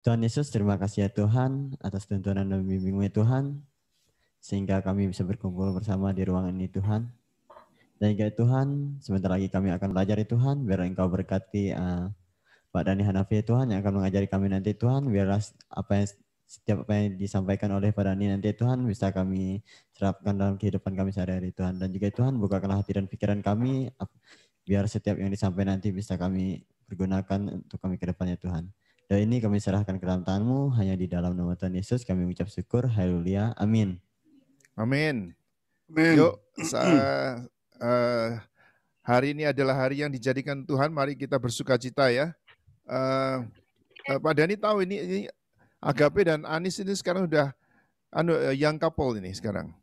Tuhan Yesus, terima kasih ya Tuhan atas tuntunan dan bimbing-Mu ya Tuhan, sehingga kami bisa berkumpul bersama di ruangan ini Tuhan. Dan juga Tuhan, sebentar lagi kami akan belajar ya Tuhan, biar Engkau berkati Pak Dhani Hanafi ya Tuhan yang akan mengajari kami nanti Tuhan, biarlah setiap apa yang disampaikan oleh Pak Dhani nanti Tuhan bisa kami terapkan dalam kehidupan kami sehari-hari Tuhan. Dan juga Tuhan, bukakanlah hati dan pikiran kami, biar setiap yang disampaikan nanti bisa kami pergunakan untuk kami ke depannya Tuhan. Dan ini kami serahkan ke dalam tangan-Mu, hanya di dalam nama Tuhan Yesus kami mengucap syukur, haleluya, amin. Amin. Amin. Yuk, hari ini adalah hari yang dijadikan Tuhan, mari kita bersuka cita ya. Pak Dhani tahu ini Agape dan Anis ini sekarang udah young couple ini sekarang.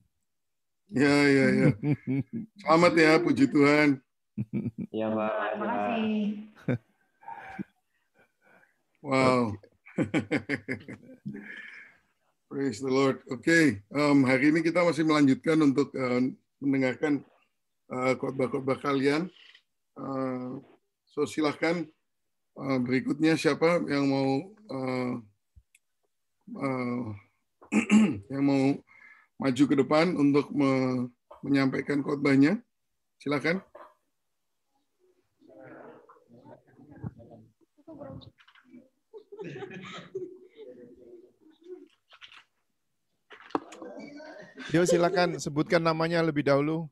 Ya. Selamat ya, puji Tuhan. Iya Pak. Terima kasih. Wow. Praise the Lord. Oke, hari ini kita masih melanjutkan untuk mendengarkan khotbah-khotbah kalian. So silahkan berikutnya siapa yang mau maju ke depan untuk menyampaikan khotbahnya. Silakan. Yo, silakan sebutkan namanya lebih dahulu.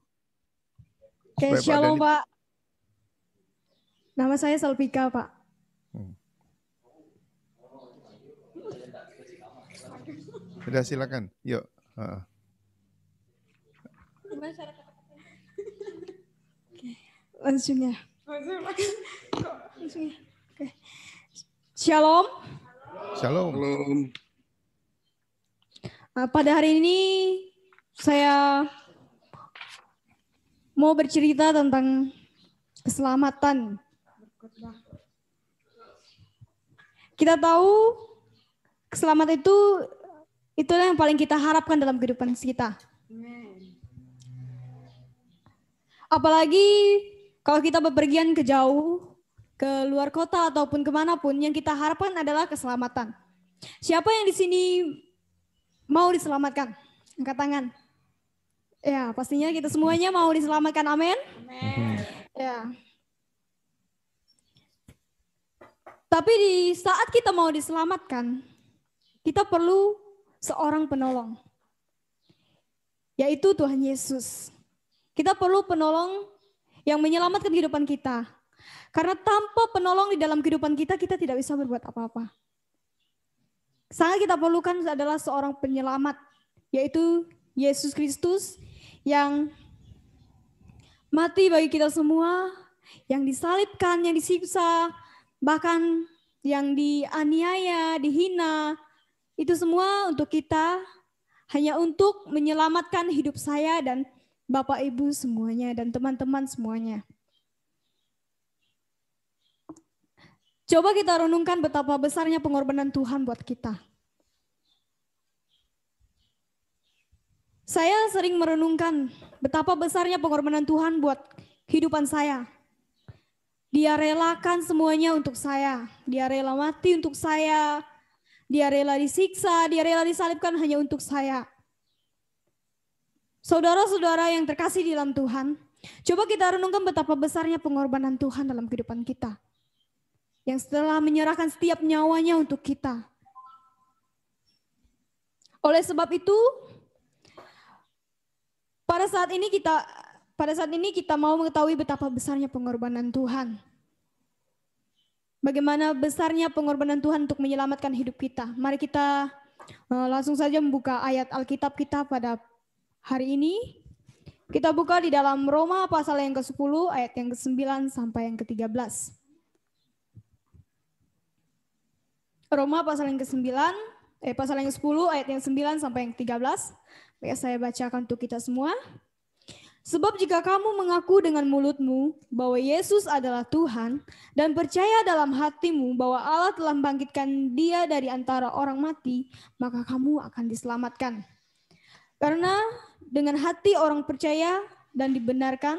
Oke, shalom Pak. Nama saya Salvika Pak. Sudah silakan, yuk. Langsung ya. Oke. Shalom. Shalom. Pada hari ini saya mau bercerita tentang keselamatan. Kita tahu keselamatan itulah yang paling kita harapkan dalam kehidupan kita. Apalagi kalau kita bepergian ke jauh, ke luar kota ataupun kemanapun, yang kita harapkan adalah keselamatan. Siapa yang di sini mau diselamatkan? Angkat tangan. Ya, pastinya kita semuanya mau diselamatkan. Amin. Ya. Tapi di saat kita mau diselamatkan, kita perlu seorang penolong, yaitu Tuhan Yesus. Kita perlu penolong yang menyelamatkan kehidupan kita. Karena tanpa penolong di dalam kehidupan kita, kita tidak bisa berbuat apa-apa. Sangat kita perlukan adalah seorang penyelamat, yaitu Yesus Kristus yang mati bagi kita semua, yang disalibkan, yang disiksa, bahkan yang dianiaya, dihina, itu semua untuk kita, hanya untuk menyelamatkan hidup saya dan Bapak Ibu semuanya dan teman-teman semuanya. Coba kita renungkan betapa besarnya pengorbanan Tuhan buat kita. Saya sering merenungkan betapa besarnya pengorbanan Tuhan buat kehidupan saya. Dia relakan semuanya untuk saya. Dia rela mati untuk saya. Dia rela disiksa, dia rela disalibkan hanya untuk saya. Saudara-saudara yang terkasih di dalam Tuhan, coba kita renungkan betapa besarnya pengorbanan Tuhan dalam kehidupan kita. Yang setelah menyerahkan setiap nyawanya untuk kita. Oleh sebab itu, pada saat ini kita mau mengetahui betapa besarnya pengorbanan Tuhan. Bagaimana besarnya pengorbanan Tuhan untuk menyelamatkan hidup kita. Mari kita langsung saja membuka ayat Alkitab kita pada hari ini. Kita buka di dalam Roma pasal yang ke-10 ayat yang ke-9 sampai yang ke-13. Roma pasal yang ke-9, pasal yang ke-10 ayat yang 9 sampai yang 13. Baik, saya bacakan untuk kita semua. Sebab jika kamu mengaku dengan mulutmu bahwa Yesus adalah Tuhan dan percaya dalam hatimu bahwa Allah telah membangkitkan Dia dari antara orang mati, maka kamu akan diselamatkan. Karena dengan hati orang percaya dan dibenarkan,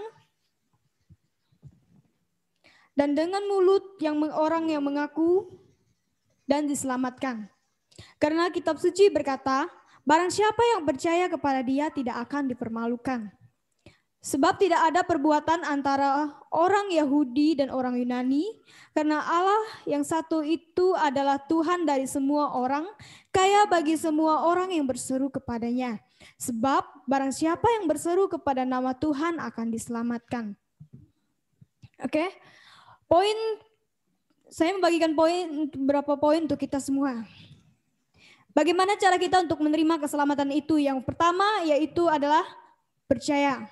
dan dengan mulut orang yang mengaku dan diselamatkan. Karena kitab suci berkata, barang siapa yang percaya kepada Dia tidak akan dipermalukan. Sebab tidak ada perbuatan antara orang Yahudi dan orang Yunani, karena Allah yang satu itu adalah Tuhan dari semua orang, kaya bagi semua orang yang berseru kepadanya. Sebab barang siapa yang berseru kepada nama Tuhan akan diselamatkan. Oke, saya membagikan beberapa poin untuk kita semua. Bagaimana cara kita untuk menerima keselamatan itu? Yang pertama yaitu adalah percaya.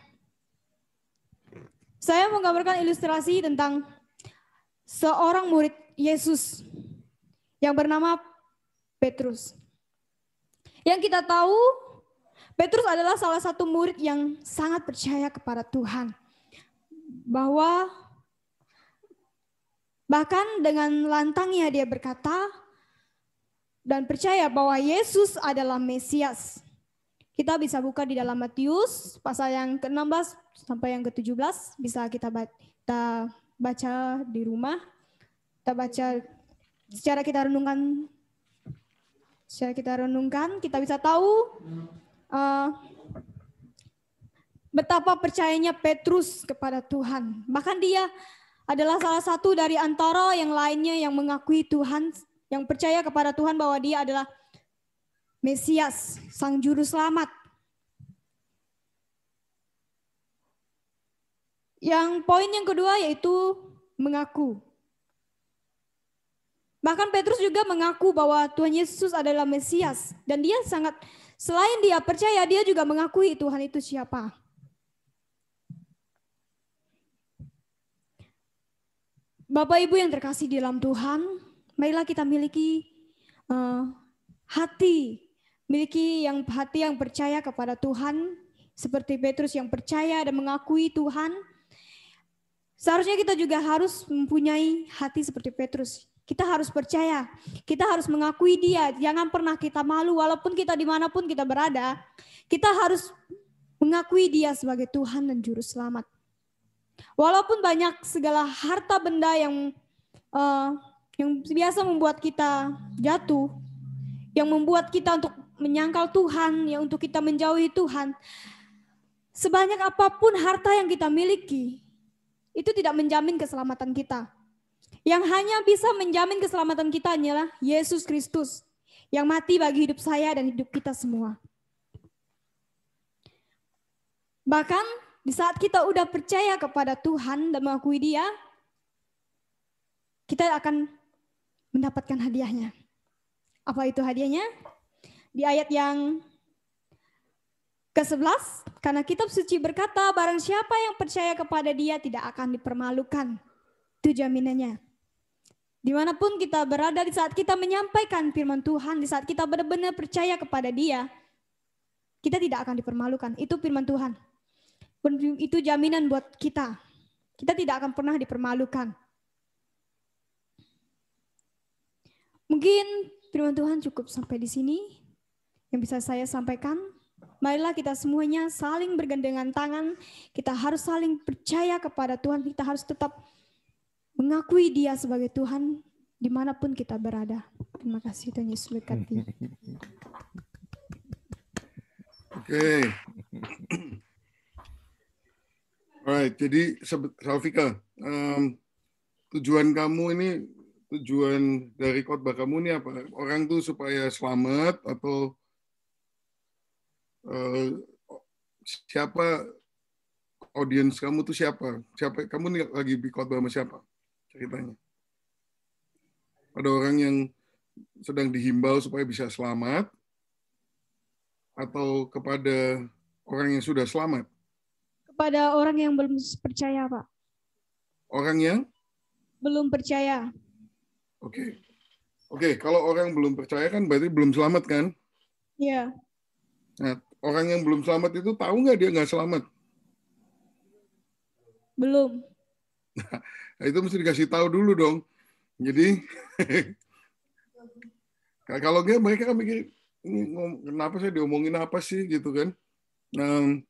Saya menggambarkan ilustrasi tentang seorang murid Yesus yang bernama Petrus. Yang kita tahu, Petrus adalah salah satu murid yang sangat percaya kepada Tuhan. Bahwa bahkan dengan lantangnya dia berkata dan percaya bahwa Yesus adalah Mesias. Kita bisa buka di dalam Matius pasal yang ke-16 sampai yang ke-17. Bisa kita baca di rumah. Kita baca secara kita renungkan, kita bisa tahu betapa percayanya Petrus kepada Tuhan. Bahkan dia adalah salah satu dari antara yang lainnya yang mengakui Tuhan, yang percaya kepada Tuhan bahwa dia adalah Mesias, Sang Juru Selamat. Yang poin yang kedua yaitu mengaku. Bahkan Petrus juga mengaku bahwa Tuhan Yesus adalah Mesias. Dan dia selain dia percaya, dia juga mengakui Tuhan itu siapa. Bapak Ibu yang terkasih di dalam Tuhan, marilah kita miliki hati yang percaya kepada Tuhan, seperti Petrus yang percaya dan mengakui Tuhan. Seharusnya kita juga harus mempunyai hati seperti Petrus. Kita harus percaya, kita harus mengakui Dia. Jangan pernah kita malu, walaupun kita dimanapun kita berada, kita harus mengakui Dia sebagai Tuhan dan Juru Selamat. Walaupun banyak segala harta benda yang biasa membuat kita jatuh, yang membuat kita untuk menyangkal Tuhan, yang untuk kita menjauhi Tuhan. Sebanyak apapun harta yang kita miliki, itu tidak menjamin keselamatan kita. Yang hanya bisa menjamin keselamatan kita hanyalah Yesus Kristus, yang mati bagi hidup saya dan hidup kita semua. Bahkan di saat kita udah percaya kepada Tuhan dan mengakui Dia, kita akan mendapatkan hadiahnya. Apa itu hadiahnya? Di ayat yang ke-11, karena kitab suci berkata, barang siapa yang percaya kepada Dia tidak akan dipermalukan. Itu jaminannya. Dimanapun kita berada, di saat kita menyampaikan firman Tuhan, di saat kita benar-benar percaya kepada Dia, kita tidak akan dipermalukan. Itu firman Tuhan. Itu jaminan buat kita. Kita tidak akan pernah dipermalukan. Mungkin firman Tuhan cukup sampai di sini yang bisa saya sampaikan. Marilah kita semuanya saling bergandengan tangan. Kita harus saling percaya kepada Tuhan. Kita harus tetap mengakui Dia sebagai Tuhan dimanapun kita berada. Terima kasih, Tuhan Yesus berkati. Oke. Alright, jadi Salvika, tujuan kamu ini, tujuan dari khotbah kamu ini apa? Orang tuh supaya selamat atau siapa audiens kamu tuh siapa? Siapa kamu nih lagi khotbah sama siapa? Ceritanya. Ada orang yang sedang dihimbau supaya bisa selamat atau kepada orang yang sudah selamat? Kepada orang yang belum percaya, Pak. Orang yang belum percaya. Oke, kalau orang belum percaya kan berarti belum selamat kan? Iya. Nah, orang yang belum selamat itu tahu nggak dia nggak selamat? Belum. Nah, itu mesti dikasih tahu dulu dong. Jadi kalau nggak mereka kan mikir ini kenapa saya diomongin apa sih gitu kan? Nah,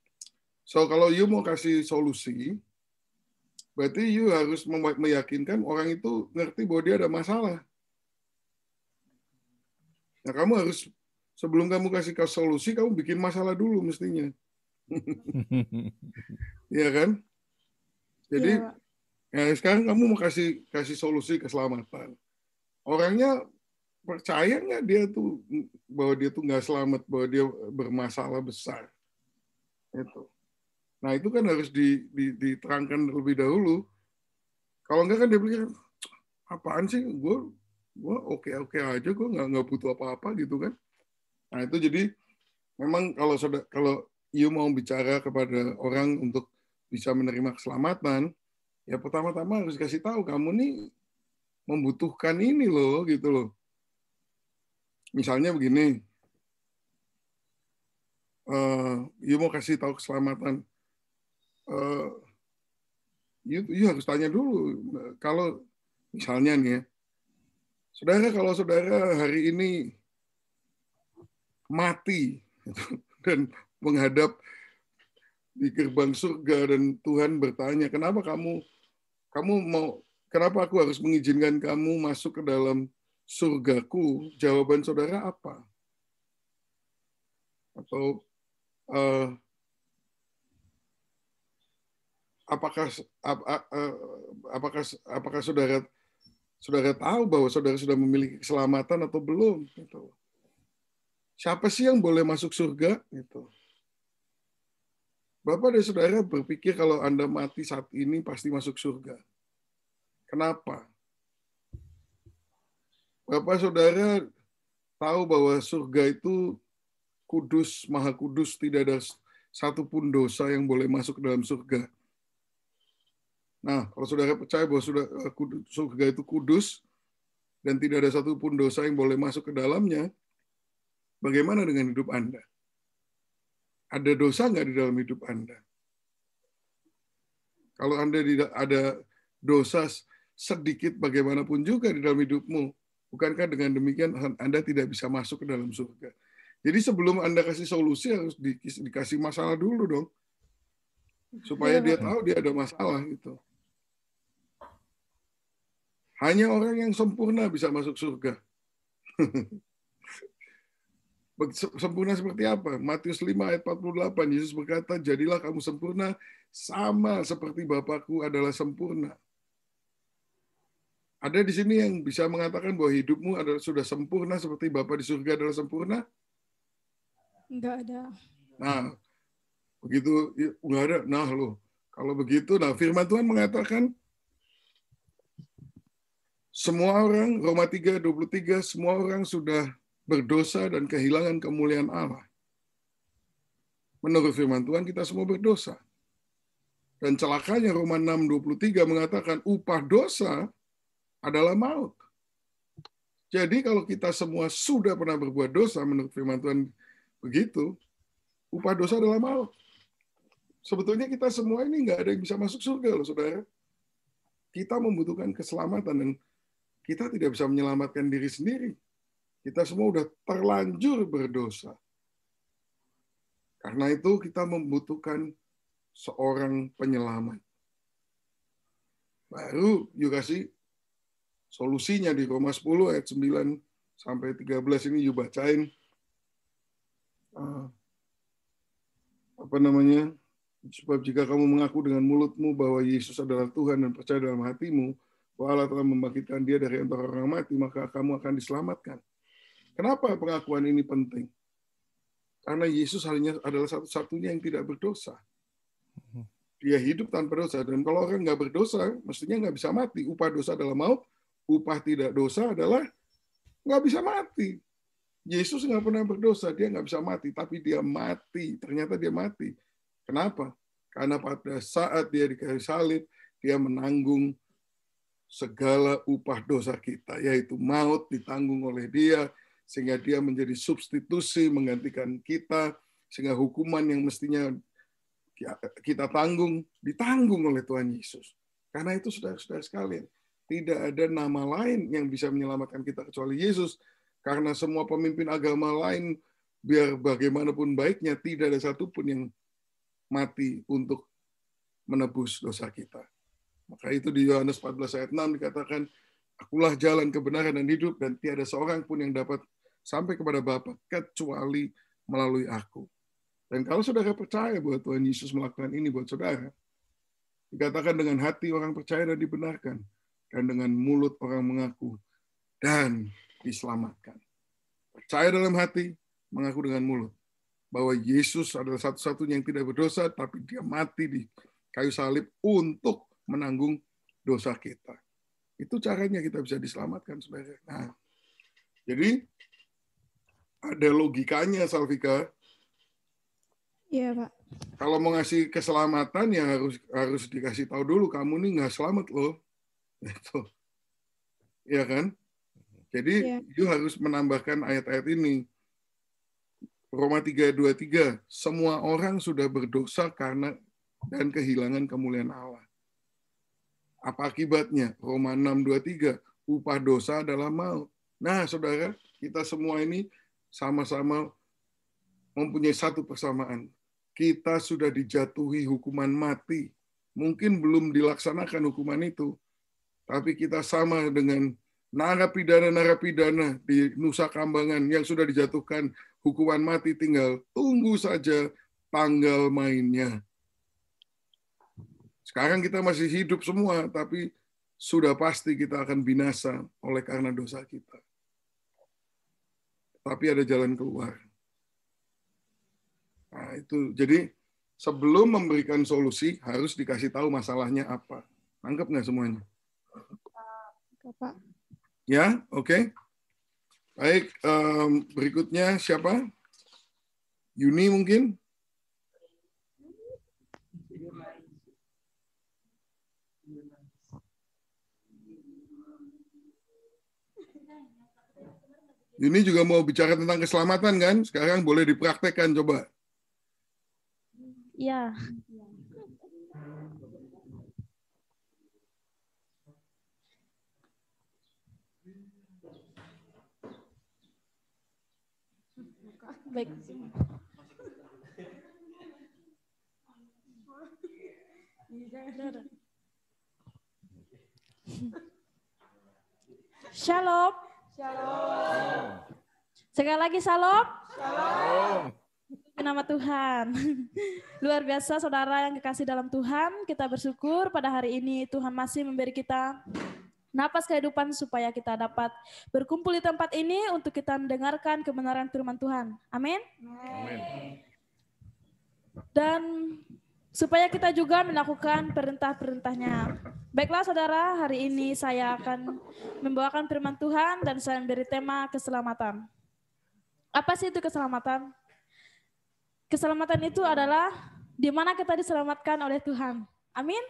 so kalau you mau kasih solusi, berarti you harus meyakinkan orang itu ngerti bahwa dia ada masalah. Nah, kamu harus, sebelum kamu kasih solusi, kamu bikin masalah dulu mestinya. Iya kan? Jadi, Iya, Pak. ya, sekarang kamu mau kasih solusi keselamatan. Orangnya percaya nggak dia tuh bahwa dia tuh nggak selamat, bahwa dia bermasalah besar. Itu. Nah, itu kan harus diterangkan terlebih dahulu. Kalau enggak kan dia pikir, apaan sih, gue oke aja, gue nggak butuh apa-apa gitu kan. Nah, itu jadi memang kalau you mau bicara kepada orang untuk bisa menerima keselamatan, ya pertama-tama harus kasih tahu kamu nih membutuhkan ini loh, gitu loh. Misalnya begini, you mau kasih tahu keselamatan, you harus tanya dulu. Kalau misalnya nih ya, saudara, kalau saudara hari ini mati dan menghadap di gerbang surga dan Tuhan bertanya, kenapa aku harus mengizinkan kamu masuk ke dalam surgaku? Jawaban saudara apa? Atau apakah saudara tahu bahwa saudara sudah memiliki keselamatan atau belum? Gitu. Siapa sih yang boleh masuk surga? Gitu. Bapak dan saudara berpikir kalau Anda mati saat ini pasti masuk surga. Kenapa? Bapak saudara tahu bahwa surga itu kudus, maha kudus, tidak ada satupun dosa yang boleh masuk ke dalam surga. Nah, kalau saudara percaya bahwa surga itu kudus dan tidak ada satupun dosa yang boleh masuk ke dalamnya, bagaimana dengan hidup Anda? Ada dosa nggak di dalam hidup Anda? Kalau Anda tidak ada dosa sedikit bagaimanapun juga di dalam hidupmu, bukankah dengan demikian Anda tidak bisa masuk ke dalam surga? Jadi sebelum Anda kasih solusi harus dikasih masalah dulu dong. Supaya dia tahu dia ada masalah gitu. Hanya orang yang sempurna bisa masuk surga. Sempurna seperti apa? Matius 5 ayat 48, Yesus berkata, jadilah kamu sempurna sama seperti Bapakku adalah sempurna. Ada di sini yang bisa mengatakan bahwa hidupmu sudah sempurna seperti Bapa di surga adalah sempurna? Enggak ada. Nah, begitu enggak ada. Nah, loh, kalau begitu, nah firman Tuhan mengatakan semua orang, Roma 3:23, semua orang sudah berdosa dan kehilangan kemuliaan Allah. Menurut firman Tuhan, kita semua berdosa. Dan celakanya Roma 6:23 mengatakan upah dosa adalah maut. Jadi kalau kita semua sudah pernah berbuat dosa, menurut firman Tuhan begitu, upah dosa adalah maut. Sebetulnya kita semua ini nggak ada yang bisa masuk surga loh, saudara. Kita membutuhkan keselamatan dan kita tidak bisa menyelamatkan diri sendiri. Kita semua udah terlanjur berdosa. Karena itu kita membutuhkan seorang penyelamat. Baru yuk kasih solusinya di Roma 10 ayat 9 sampai 13 ini yuk bacain. Sebab jika kamu mengaku dengan mulutmu bahwa Yesus adalah Tuhan dan percaya dalam hatimu bahwa Allah telah membangkitkan dia dari antara orang mati, maka kamu akan diselamatkan. Kenapa pengakuan ini penting? Karena Yesus hanya adalah satu-satunya yang tidak berdosa. Dia hidup tanpa dosa. Dan kalau orang nggak berdosa, mestinya nggak bisa mati. Upah dosa adalah maut. Upah tidak dosa adalah nggak bisa mati. Yesus nggak pernah berdosa. Dia nggak bisa mati. Tapi dia mati. Ternyata dia mati. Kenapa? Karena pada saat dia di kayu salib, dia menanggung segala upah dosa kita. Yaitu maut ditanggung oleh dia. Sehingga dia menjadi substitusi menggantikan kita, sehingga hukuman yang mestinya kita tanggung, ditanggung oleh Tuhan Yesus. Karena itu saudara-saudara sekalian, tidak ada nama lain yang bisa menyelamatkan kita kecuali Yesus. Karena semua pemimpin agama lain, biar bagaimanapun baiknya, tidak ada satupun yang mati untuk menebus dosa kita. Maka itu di Yohanes 14 ayat 6 dikatakan, akulah jalan kebenaran dan hidup, dan tiada seorang pun yang dapat sampai kepada Bapa kecuali melalui aku. Dan kalau saudara percaya bahwa Tuhan Yesus melakukan ini buat saudara, dikatakan dengan hati orang percaya dan dibenarkan, dan dengan mulut orang mengaku dan diselamatkan. Percaya dalam hati, mengaku dengan mulut bahwa Yesus adalah satu-satunya yang tidak berdosa, tapi dia mati di kayu salib untuk menanggung dosa kita. Itu caranya kita bisa diselamatkan, saudara. Nah, jadi ada logikanya, Salvika. Iya, Pak. Kalau mau ngasih keselamatan ya harus dikasih tahu dulu kamu nih nggak selamat loh. Itu. Ya kan? Jadi you harus menambahkan ayat-ayat ini. Roma 3:23, semua orang sudah berdosa karena dan kehilangan kemuliaan Allah. Apa akibatnya? Roma 6:23, upah dosa adalah maut. Nah, saudara, kita semua ini sama-sama mempunyai satu persamaan. Kita sudah dijatuhi hukuman mati. Mungkin belum dilaksanakan hukuman itu, tapi kita sama dengan narapidana di Nusa Kambangan yang sudah dijatuhkan hukuman mati, tinggal tunggu saja tanggal mainnya. Sekarang kita masih hidup semua, tapi sudah pasti kita akan binasa oleh karena dosa kita. Tapi ada jalan keluar. Nah, itu. Jadi sebelum memberikan solusi harus dikasih tahu masalahnya apa. Nangkep nggak semuanya? Pak. Ya, oke. Baik, berikutnya siapa? Yuni mungkin? Yuni juga mau bicara tentang keselamatan kan? Sekarang boleh dipraktekkan, coba. Iya. Baik. Shalom. Shalom. Sekali lagi shalom. Shalom. Nama Tuhan. Luar biasa saudara yang kekasih dalam Tuhan, kita bersyukur pada hari ini Tuhan masih memberi kita napas kehidupan supaya kita dapat berkumpul di tempat ini untuk kita mendengarkan kebenaran firman Tuhan. Amin. Amin. Dan supaya kita juga melakukan perintah-perintahnya. Baiklah saudara, hari ini saya akan membawakan firman Tuhan dan saya memberi tema keselamatan. Apa sih itu keselamatan? Keselamatan itu adalah di mana kita diselamatkan oleh Tuhan. Amin.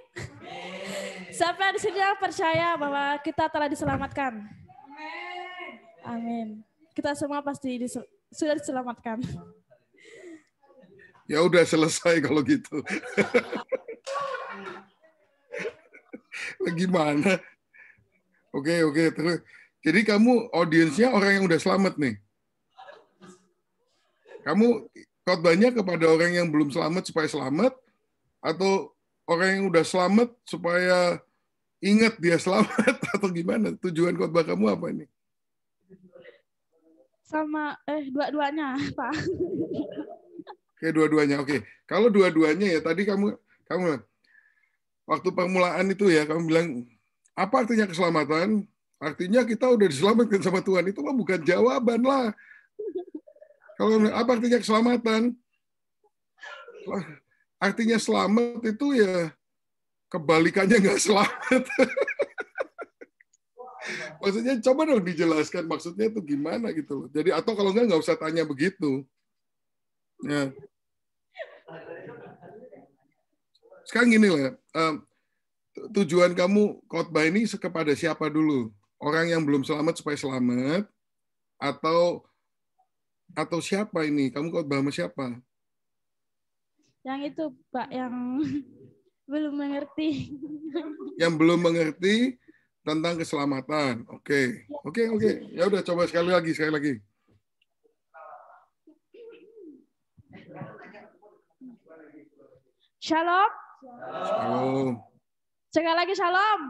Siapa di sini percaya bahwa kita telah diselamatkan? Amin. Kita semua pasti sudah diselamatkan. Ya udah selesai kalau gitu. Gimana? Oke, terus. Jadi kamu audiensnya orang yang udah selamat nih. Kamu khotbahnya kepada orang yang belum selamat supaya selamat, atau orang yang udah selamat supaya ingat dia selamat, atau gimana? Tujuan khotbah kamu apa ini? Sama dua-duanya, Pak. Oke, dua-duanya. Oke. Kalau dua-duanya ya tadi kamu waktu permulaan itu ya kamu bilang apa artinya keselamatan? Artinya kita udah diselamatkan sama Tuhan. Itu mah bukan jawaban lah. Kalau apa artinya keselamatan? Artinya selamat itu ya kebalikannya nggak selamat. Maksudnya coba dong dijelaskan maksudnya itu gimana gitu loh. Jadi atau kalau nggak usah tanya begitu. Ya. Sekarang gini lah, tujuan kamu khotbah ini kepada siapa dulu? Orang yang belum selamat supaya selamat, atau siapa ini? Kamu khotbah sama siapa? Yang itu Pak, yang belum mengerti. Yang belum mengerti tentang keselamatan. Oke. Ya udah coba sekali lagi. Shalom. Shalom. Sekali lagi shalom.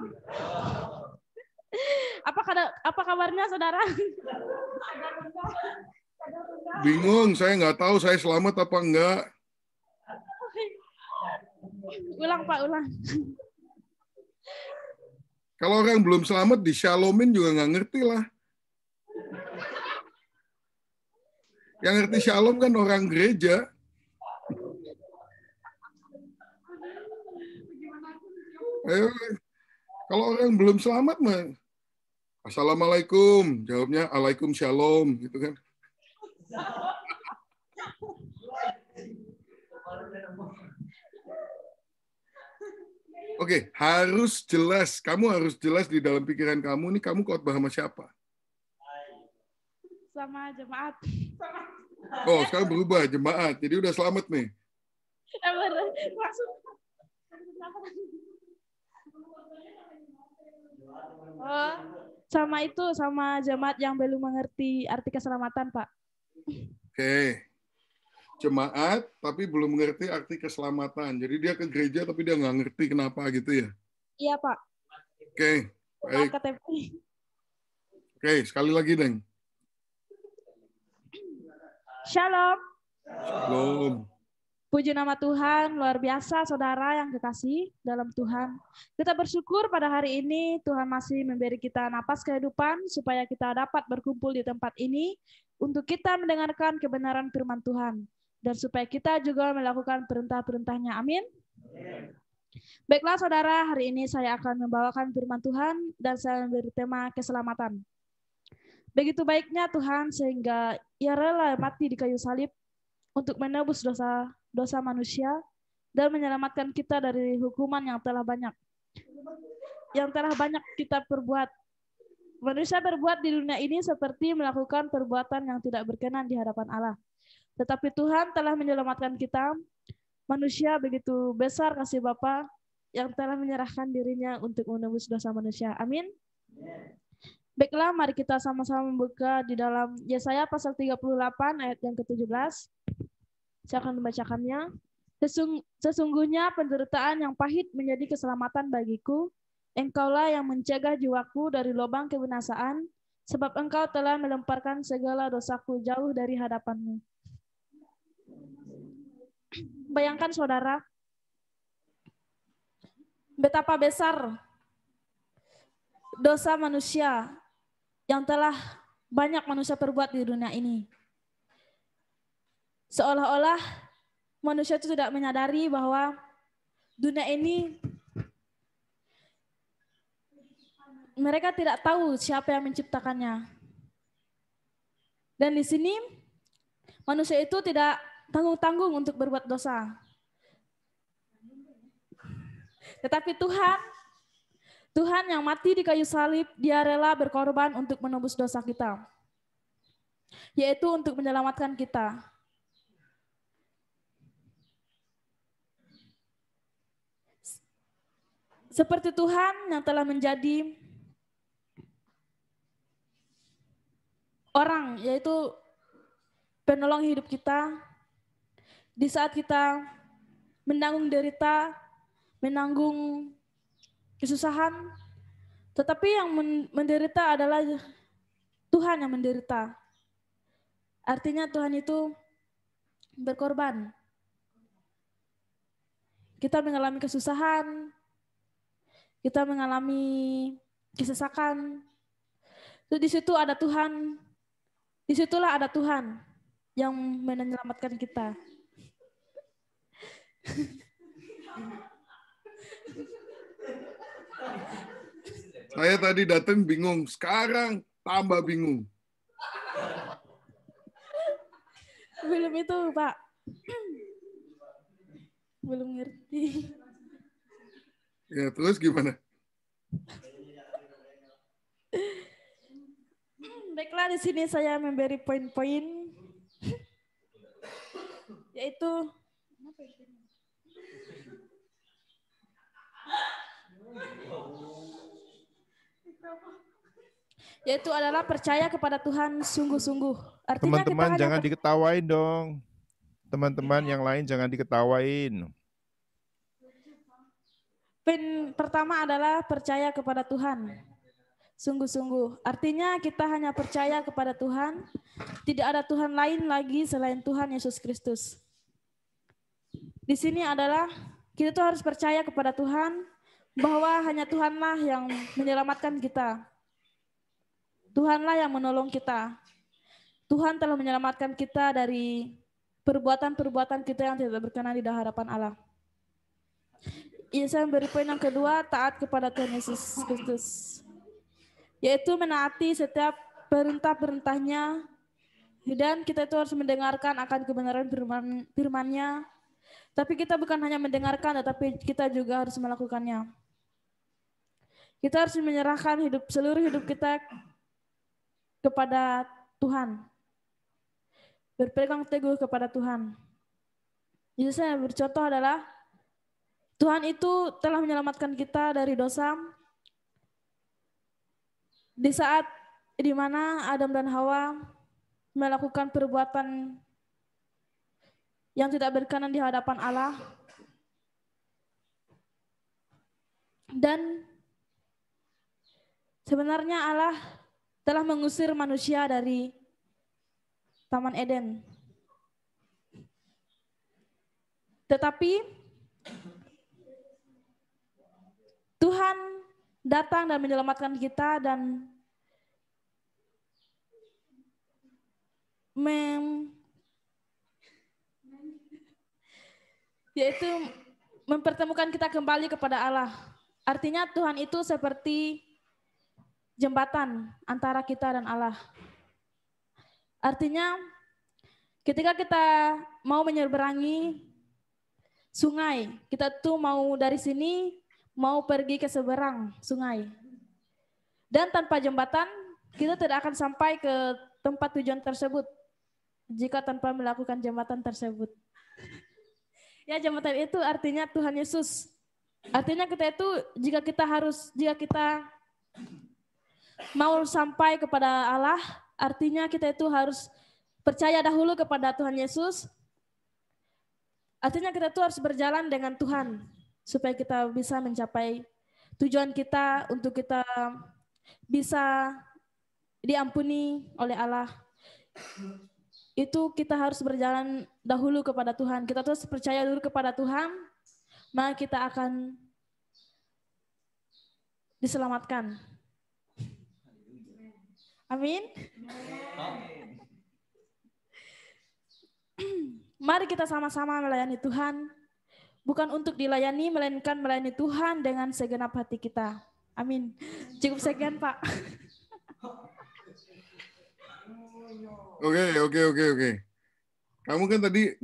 Apa kabarnya saudara? Bingung, saya nggak tahu saya selamat apa enggak. Ulang Pak, ulang. Kalau orang belum selamat di Shalomin juga nggak ngerti lah. Yang ngerti Shalom kan orang gereja. Ayo, kalau orang belum selamat mah Assalamualaikum, jawabnya Alaikum Shalom, gitu kan. Oke, harus jelas. Kamu harus jelas di dalam pikiran kamu, nih kamu khotbah sama siapa? Sama jemaat. Oh, sekarang berubah, jemaat. Jadi udah selamat nih. Oh, sama jemaat yang belum mengerti arti keselamatan, Pak. Oke. Jemaat, tapi belum mengerti arti keselamatan. Jadi dia ke gereja, tapi dia nggak ngerti kenapa gitu ya? Iya, Pak. Oke, baik. Oke, sekali lagi, Deng. Shalom. Shalom. Puji nama Tuhan, luar biasa saudara yang kekasih dalam Tuhan. Kita bersyukur pada hari ini Tuhan masih memberi kita napas kehidupan supaya kita dapat berkumpul di tempat ini untuk kita mendengarkan kebenaran firman Tuhan. Dan supaya kita juga melakukan perintah-perintahnya. Amin. Baiklah saudara, hari ini saya akan membawakan firman Tuhan dan saya memberi tema keselamatan. Begitu baiknya Tuhan sehingga Ia rela mati di kayu salib untuk menebus dosa manusia dan menyelamatkan kita dari hukuman yang telah banyak kita perbuat. Manusia berbuat di dunia ini seperti melakukan perbuatan yang tidak berkenan di hadapan Allah. Tetapi Tuhan telah menyelamatkan kita. Manusia begitu besar kasih Bapa yang telah menyerahkan dirinya untuk menebus dosa manusia. Amin. Baiklah, mari kita sama-sama membuka di dalam Yesaya pasal 38 ayat yang ke-17. Saya akan membacakannya. Sesungguhnya penderitaan yang pahit menjadi keselamatan bagiku. Engkaulah yang mencegah jiwaku dari lubang kebinasaan, sebab engkau telah melemparkan segala dosaku jauh dari hadapanmu. Bayangkan saudara, betapa besar dosa manusia yang telah banyak manusia perbuat di dunia ini. Seolah-olah manusia itu tidak menyadari bahwa dunia ini mereka tidak tahu siapa yang menciptakannya. Dan di sini manusia itu tidak tanggung-tanggung untuk berbuat dosa. Tetapi Tuhan yang mati di kayu salib, Dia rela berkorban untuk menebus dosa kita. Yaitu untuk menyelamatkan kita. Seperti Tuhan yang telah menjadi orang, yaitu penolong hidup kita, di saat kita menanggung derita, menanggung kesusahan, tetapi yang menderita adalah Tuhan yang menderita. Artinya Tuhan itu berkorban. Kita mengalami kesusahan, kita mengalami kesesakan. Di situ ada Tuhan, disitulah ada Tuhan yang menyelamatkan kita. Saya tadi datang bingung, sekarang tambah bingung. Belum itu, Pak. Belum ngerti. Ya, terus gimana? Baiklah, di sini saya memberi poin-poin, yaitu adalah percaya kepada Tuhan sungguh-sungguh. Artinya Teman-teman kita jangan diketawain dong. Teman-teman yang lain jangan diketawain. Poin pertama adalah percaya kepada Tuhan Sungguh-sungguh. Artinya kita hanya percaya kepada Tuhan. Tidak ada Tuhan lain lagi selain Tuhan Yesus Kristus. Di sini adalah kita tuh harus percaya kepada Tuhan bahwa hanya Tuhanlah yang menyelamatkan kita. Tuhanlah yang menolong kita. Tuhan telah menyelamatkan kita dari perbuatan-perbuatan kita yang tidak berkenan di hadapan Allah. Ini saya beri poin yang kedua, taat kepada Tuhan Yesus Kristus. Yaitu menaati setiap perintah-perintahnya, dan kita itu harus mendengarkan akan kebenaran firman-Nya. Tapi kita bukan hanya mendengarkan, tetapi kita juga harus melakukannya. Kita harus menyerahkan seluruh hidup kita kepada Tuhan. Berpegang teguh kepada Tuhan. Jadi saya bercontoh adalah Tuhan itu telah menyelamatkan kita dari dosa. Di saat di mana Adam dan Hawa melakukan perbuatan yang tidak berkenan di hadapan Allah. Dan sebenarnya Allah telah mengusir manusia dari Taman Eden. Tetapi Tuhan datang dan menyelamatkan kita dan yaitu mempertemukan kita kembali kepada Allah. Artinya Tuhan itu seperti jembatan antara kita dan Allah. Artinya ketika kita mau menyeberangi sungai, kita tuh mau dari sini mau pergi ke seberang sungai. Dan tanpa jembatan kita tidak akan sampai ke tempat tujuan tersebut jika tanpa melakukan jembatan tersebut. Ya, jembatan itu artinya Tuhan Yesus. Artinya kita itu jika kita mau sampai kepada Allah, artinya kita itu harus percaya dahulu kepada Tuhan Yesus. Artinya kita itu harus berjalan dengan Tuhan supaya kita bisa mencapai tujuan kita untuk kita bisa diampuni oleh Allah. Itu kita harus berjalan dahulu kepada Tuhan. Kita terus percaya dulu kepada Tuhan, maka kita akan diselamatkan. Amin. Mari kita sama-sama melayani Tuhan, bukan untuk dilayani, melainkan melayani Tuhan dengan segenap hati kita. Amin. Cukup sekian, Pak. Oke. Kamu kan tadi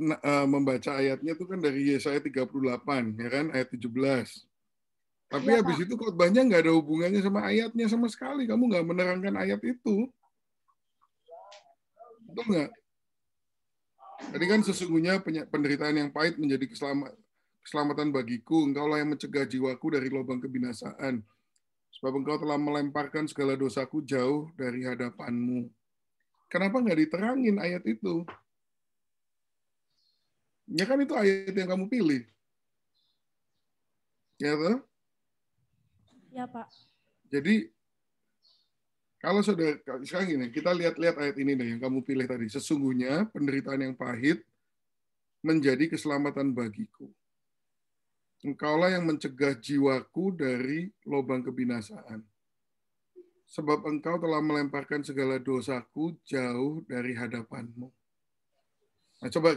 membaca ayatnya itu kan dari Yesaya 38, ya kan, ayat 17. Tapi Ya, habis Pak. itu khotbahnya nggak ada hubungannya sama ayatnya sama sekali. Kamu nggak menerangkan ayat itu. Betul nggak? Tadi kan sesungguhnya penderitaan yang pahit menjadi keselamatan bagiku. Engkaulah yang mencegah jiwaku dari lubang kebinasaan. Sebab engkau telah melemparkan segala dosaku jauh dari hadapanmu. Kenapa nggak diterangin ayat itu? Ya kan itu ayat yang kamu pilih. Ya toh? Ya, Pak. Jadi kalau sudah sekarang gini, kita lihat ayat ini deh yang kamu pilih tadi. Sesungguhnya penderitaan yang pahit menjadi keselamatan bagiku. Engkaulah yang mencegah jiwaku dari lubang kebinasaan. Sebab engkau telah melemparkan segala dosaku jauh dari hadapanmu. Nah, coba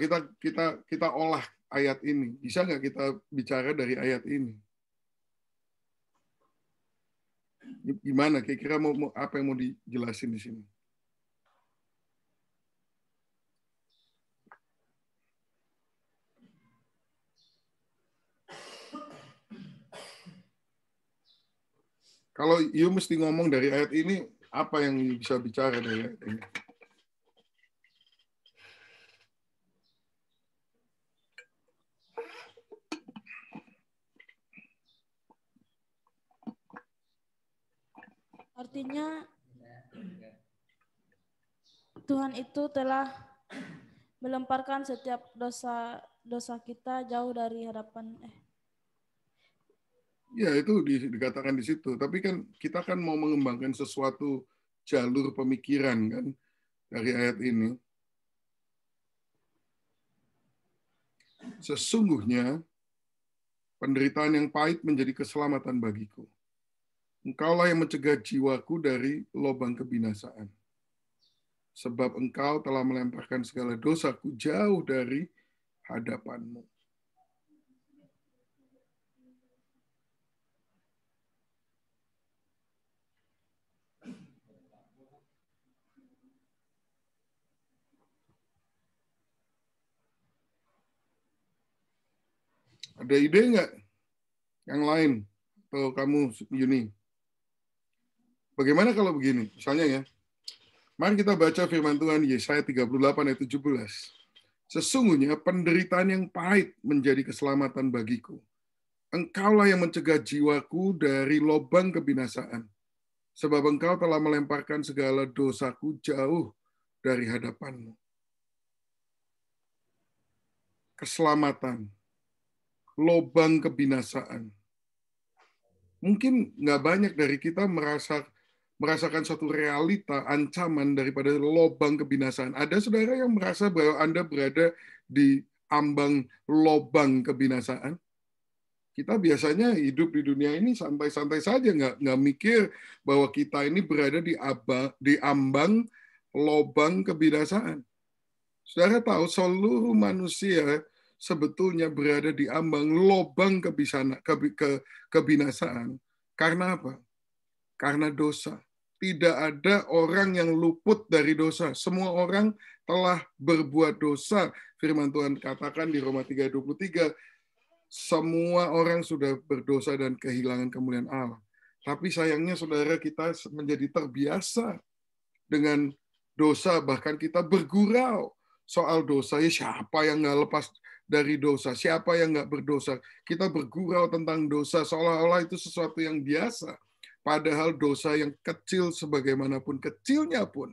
kita olah ayat ini. Bisa nggak kita bicara dari ayat ini? Gimana? Kira-kira apa yang mau dijelasin di sini? Kalau you mesti ngomong dari ayat ini, apa yang bisa bicara dari ayat ini? Artinya Tuhan itu telah melemparkan setiap dosa kita jauh dari hadapan Ya, itu dikatakan di situ. Tapi kan kita kan mau mengembangkan sesuatu jalur pemikiran kan dari ayat ini. Sesungguhnya penderitaan yang pahit menjadi keselamatan bagiku. Engkaulah yang mencegah jiwaku dari lubang kebinasaan. Sebab engkau telah melemparkan segala dosaku jauh dari hadapanmu. Ada ide nggak yang lain? Atau kamu, Yuni? Bagaimana kalau begini? Misalnya ya, mari kita baca firman Tuhan Yesaya 38 ayat 17. Sesungguhnya penderitaan yang pahit menjadi keselamatan bagiku. Engkaulah yang mencegah jiwaku dari lubang kebinasaan. Sebab engkau telah melemparkan segala dosaku jauh dari hadapanmu. Keselamatan. Lubang kebinasaan. Mungkin nggak banyak dari kita merasakan suatu realita ancaman daripada lubang kebinasaan. Ada saudara yang merasa bahwa Anda berada di ambang lubang kebinasaan? Kita biasanya hidup di dunia ini santai-santai saja, nggak mikir bahwa kita ini berada di ambang lubang kebinasaan. Saudara tahu seluruh manusia sebetulnya berada di ambang lubang kebinasaan. Karena apa? Karena dosa. Tidak ada orang yang luput dari dosa. Semua orang telah berbuat dosa. Firman Tuhan katakan di Roma 3:23, semua orang sudah berdosa dan kehilangan kemuliaan Allah. Tapi sayangnya saudara, kita menjadi terbiasa dengan dosa, bahkan kita bergurau soal dosa. Ya, siapa yang nggak lepas dari dosa? Siapa yang nggak berdosa? Kita bergurau tentang dosa seolah-olah itu sesuatu yang biasa. Padahal dosa yang kecil sebagaimanapun kecilnya pun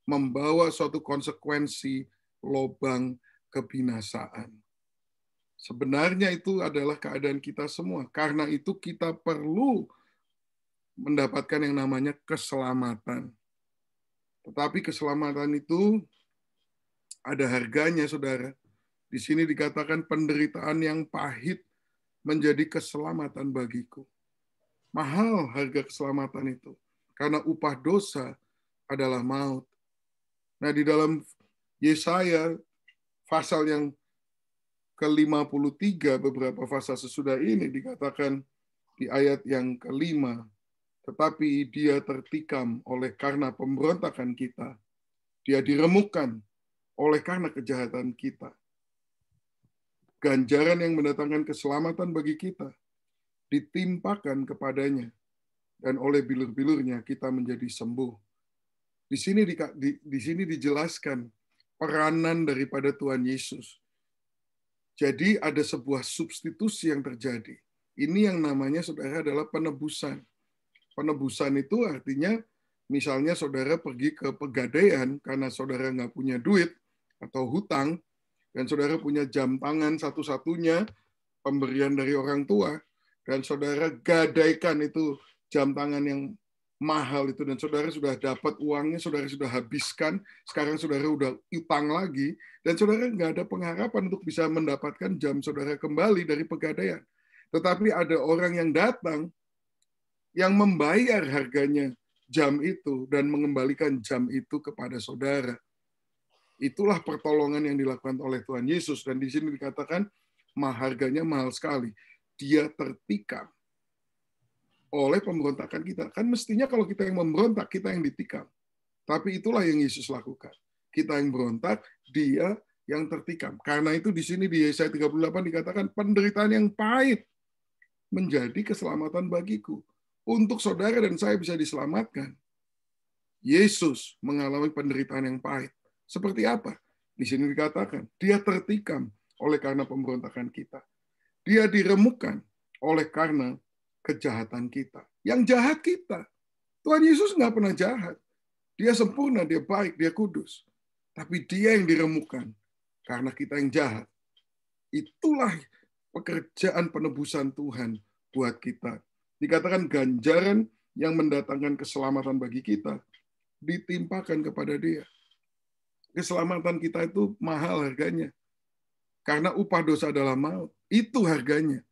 membawa suatu konsekuensi lubang kebinasaan. Sebenarnya itu adalah keadaan kita semua. Karena itu kita perlu mendapatkan yang namanya keselamatan. Tetapi keselamatan itu ada harganya, saudara. Di sini dikatakan penderitaan yang pahit menjadi keselamatan bagiku. Mahal harga keselamatan itu. Karena upah dosa adalah maut. Nah, di dalam Yesaya, pasal yang ke-53, beberapa pasal sesudah ini dikatakan di ayat yang ke-5, tetapi dia tertikam oleh karena pemberontakan kita. Dia diremukkan oleh karena kejahatan kita. Ganjaran yang mendatangkan keselamatan bagi kita ditimpakan kepadanya, dan oleh bilur-bilurnya kita menjadi sembuh. Di sini dijelaskan peranan daripada Tuhan Yesus. Jadi ada sebuah substitusi yang terjadi. Ini yang namanya, saudara, adalah penebusan. Penebusan itu artinya, misalnya saudara pergi ke pegadaian karena saudara nggak punya duit atau hutang, dan saudara punya jam tangan satu-satunya pemberian dari orang tua, dan saudara gadaikan itu jam tangan yang mahal itu, dan saudara sudah dapat uangnya, saudara sudah habiskan, sekarang saudara udah utang lagi, dan saudara nggak ada pengharapan untuk bisa mendapatkan jam saudara kembali dari pegadaian. Tetapi ada orang yang datang yang membayar harganya jam itu dan mengembalikan jam itu kepada saudara. Itulah pertolongan yang dilakukan oleh Tuhan Yesus. Dan di sini dikatakan harganya mahal sekali. Dia tertikam oleh pemberontakan kita. Kan mestinya kalau kita yang memberontak, kita yang ditikam. Tapi itulah yang Yesus lakukan. Kita yang berontak, dia yang tertikam. Karena itu di sini di Yesaya 38 dikatakan penderitaan yang pahit menjadi keselamatan bagiku. Untuk saudara dan saya bisa diselamatkan, Yesus mengalami penderitaan yang pahit. Seperti apa? Di sini dikatakan, dia tertikam oleh karena pemberontakan kita. Dia diremukkan oleh karena kejahatan kita. Yang jahat kita. Tuhan Yesus nggak pernah jahat. Dia sempurna, dia baik, dia kudus. Tapi dia yang diremukkan karena kita yang jahat. Itulah pekerjaan penebusan Tuhan buat kita. Dikatakan ganjaran yang mendatangkan keselamatan bagi kita ditimpakan kepada dia. Keselamatan kita itu mahal harganya. Karena upah dosa adalah maut. Itu harganya.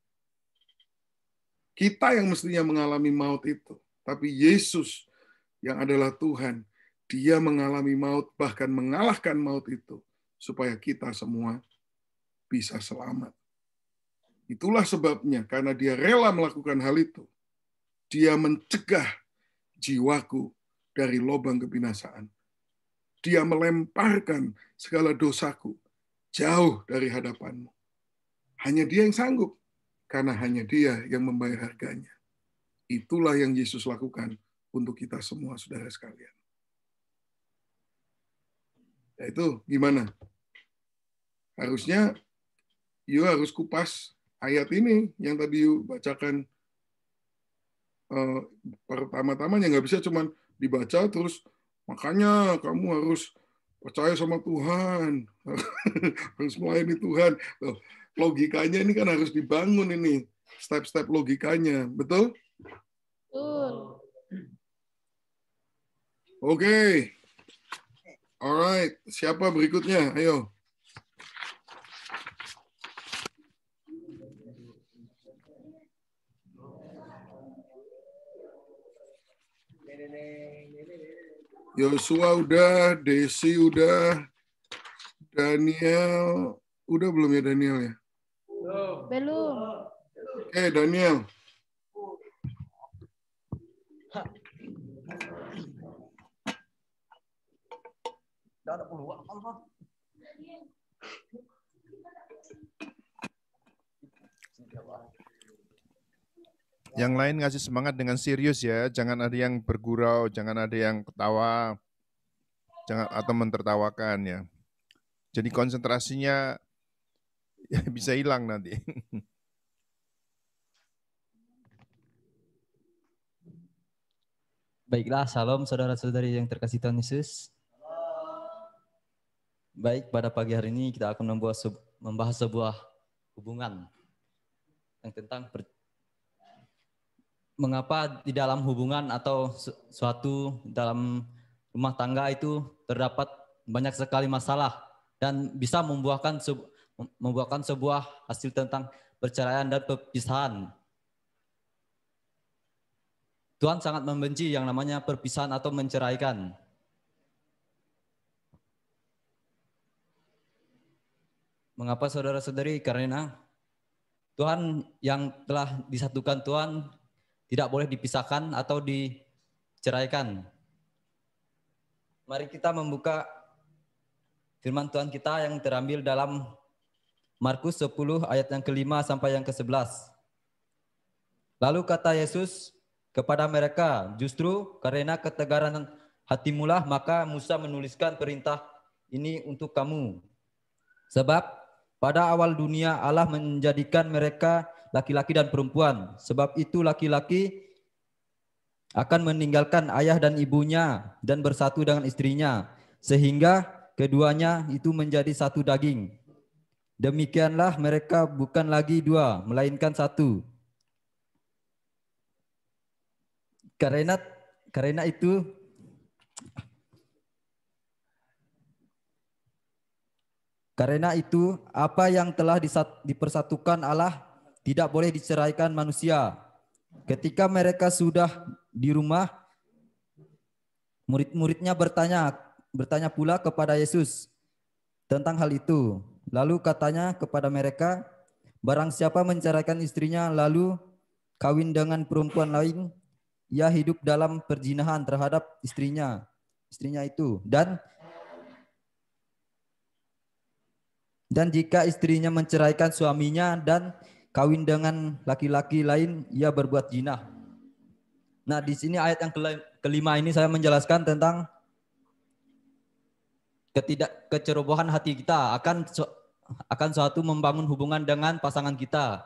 Kita yang mestinya mengalami maut itu. Tapi Yesus yang adalah Tuhan, dia mengalami maut, bahkan mengalahkan maut itu. Supaya kita semua bisa selamat. Itulah sebabnya, karena dia rela melakukan hal itu, dia mencegah jiwaku dari lubang kebinasaan. Dia melemparkan segala dosaku jauh dari hadapanmu. Hanya dia yang sanggup, karena hanya dia yang membayar harganya. Itulah yang Yesus lakukan untuk kita semua, saudara sekalian. Ya itu gimana? Harusnya you harus kupas ayat ini yang tadi you bacakan pertama-tamanya. Nggak bisa cuma dibaca terus makanya kamu harus percaya sama Tuhan, harus melayani Tuhan. Logikanya ini kan harus dibangun ini, step-step logikanya, betul? Betul. Oke. Alright, siapa berikutnya? Ayo. Yosua udah, Desi udah, Daniel udah belum ya Daniel ya? Belum. Oke, Daniel. Yang lain ngasih semangat dengan serius ya, jangan ada yang bergurau, jangan ada yang ketawa, jangan atau mentertawakan ya. Jadi konsentrasinya ya, bisa hilang nanti. Baiklah, salam saudara-saudari yang terkasih Tuhan Yesus. Baik, pada pagi hari ini kita akan membahas sebuah hubungan yang tentang mengapa di dalam hubungan atau suatu dalam rumah tangga itu terdapat banyak sekali masalah dan bisa membuahkan sebuah hasil tentang perceraian dan perpisahan. Tuhan sangat membenci yang namanya perpisahan atau menceraikan. Mengapa saudara-saudari? Karena Tuhan yang telah disatukan Tuhan tidak boleh dipisahkan atau diceraikan. Mari kita membuka firman Tuhan kita yang terambil dalam Markus 10 ayat yang ke-5 sampai yang ke-11. Lalu kata Yesus kepada mereka, justru karena ketegaran hatimulah maka Musa menuliskan perintah ini untuk kamu. Sebab pada awal dunia Allah menjadikan mereka laki-laki dan perempuan. Sebab itu laki-laki akan meninggalkan ayah dan ibunya dan bersatu dengan istrinya. Sehingga keduanya itu menjadi satu daging. Demikianlah mereka bukan lagi dua, melainkan satu. Karena itu apa yang telah dipersatukan Allah tidak boleh diceraikan manusia. Ketika mereka sudah di rumah, murid-muridnya bertanya pula kepada Yesus tentang hal itu. Lalu katanya kepada mereka, barang siapa menceraikan istrinya lalu kawin dengan perempuan lain, ia hidup dalam perzinahan terhadap istrinya itu. Dan jika istrinya menceraikan suaminya dan kawin dengan laki-laki lain, ia berbuat zina. Nah, di sini ayat yang kelima ini saya menjelaskan tentang kecerobohan hati kita akan suatu membangun hubungan dengan pasangan kita.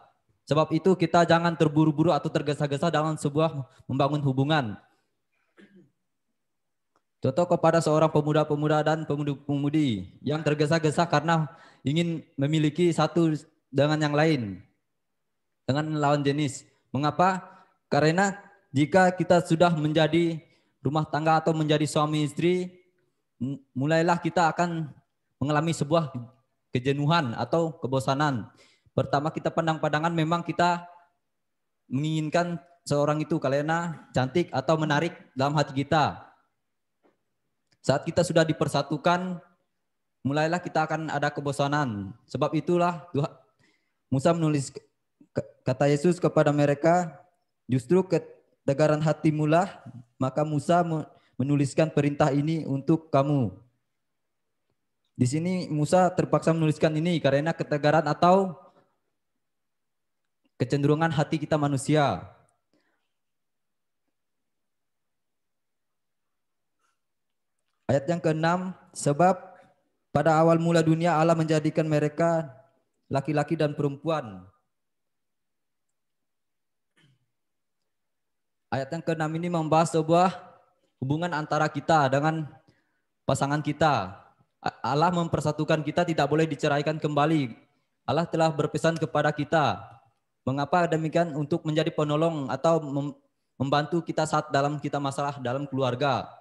Sebab itu kita jangan terburu-buru atau tergesa-gesa dalam sebuah membangun hubungan. Contoh kepada seorang pemuda-pemuda dan pemudi-pemudi yang tergesa-gesa karena ingin memiliki satu dengan yang lain, dengan lawan jenis. Mengapa? Karena jika kita sudah menjadi rumah tangga atau menjadi suami istri, mulailah kita akan mengalami sebuah kejenuhan atau kebosanan. Pertama kita pandang-pandangan memang kita menginginkan seorang itu karena cantik atau menarik dalam hati kita. Saat kita sudah dipersatukan, mulailah kita akan ada kebosanan. Sebab itulah Musa menulis, kata Yesus kepada mereka, justru ketegaran hatimulah, maka Musa menuliskan perintah ini untuk kamu. Di sini Musa terpaksa menuliskan ini karena ketegaran atau kecenderungan hati kita manusia. Ayat yang ke-6, sebab pada awal mula dunia Allah menjadikan mereka laki-laki dan perempuan. Ayat yang ke-6 ini membahas sebuah hubungan antara kita dengan pasangan kita. Allah mempersatukan kita, tidak boleh diceraikan kembali. Allah telah berpesan kepada kita. Mengapa demikian? Untuk menjadi penolong atau membantu kita saat dalam kita masalah dalam keluarga.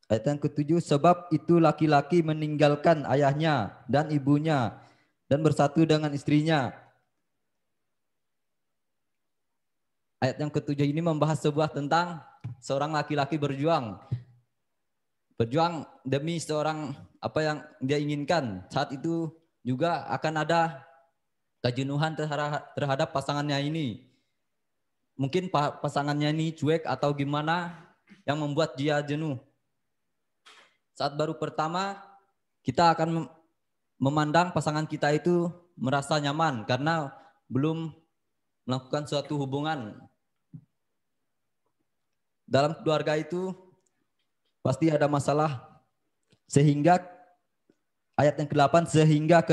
Ayat yang ke-7, sebab itu laki-laki meninggalkan ayahnya dan ibunya dan bersatu dengan istrinya. Ayat yang ke-7 ini membahas sebuah tentang seorang laki-laki berjuang. Berjuang demi seorang apa yang dia inginkan. Saat itu juga akan ada kejenuhan terhadap pasangannya ini. Mungkin pasangannya ini cuek atau gimana yang membuat dia jenuh. Saat baru pertama, kita akan memandang pasangan kita itu merasa nyaman karena belum melakukan suatu hubungan. Dalam keluarga itu pasti ada masalah. Sehingga ayat yang ke-8, sehingga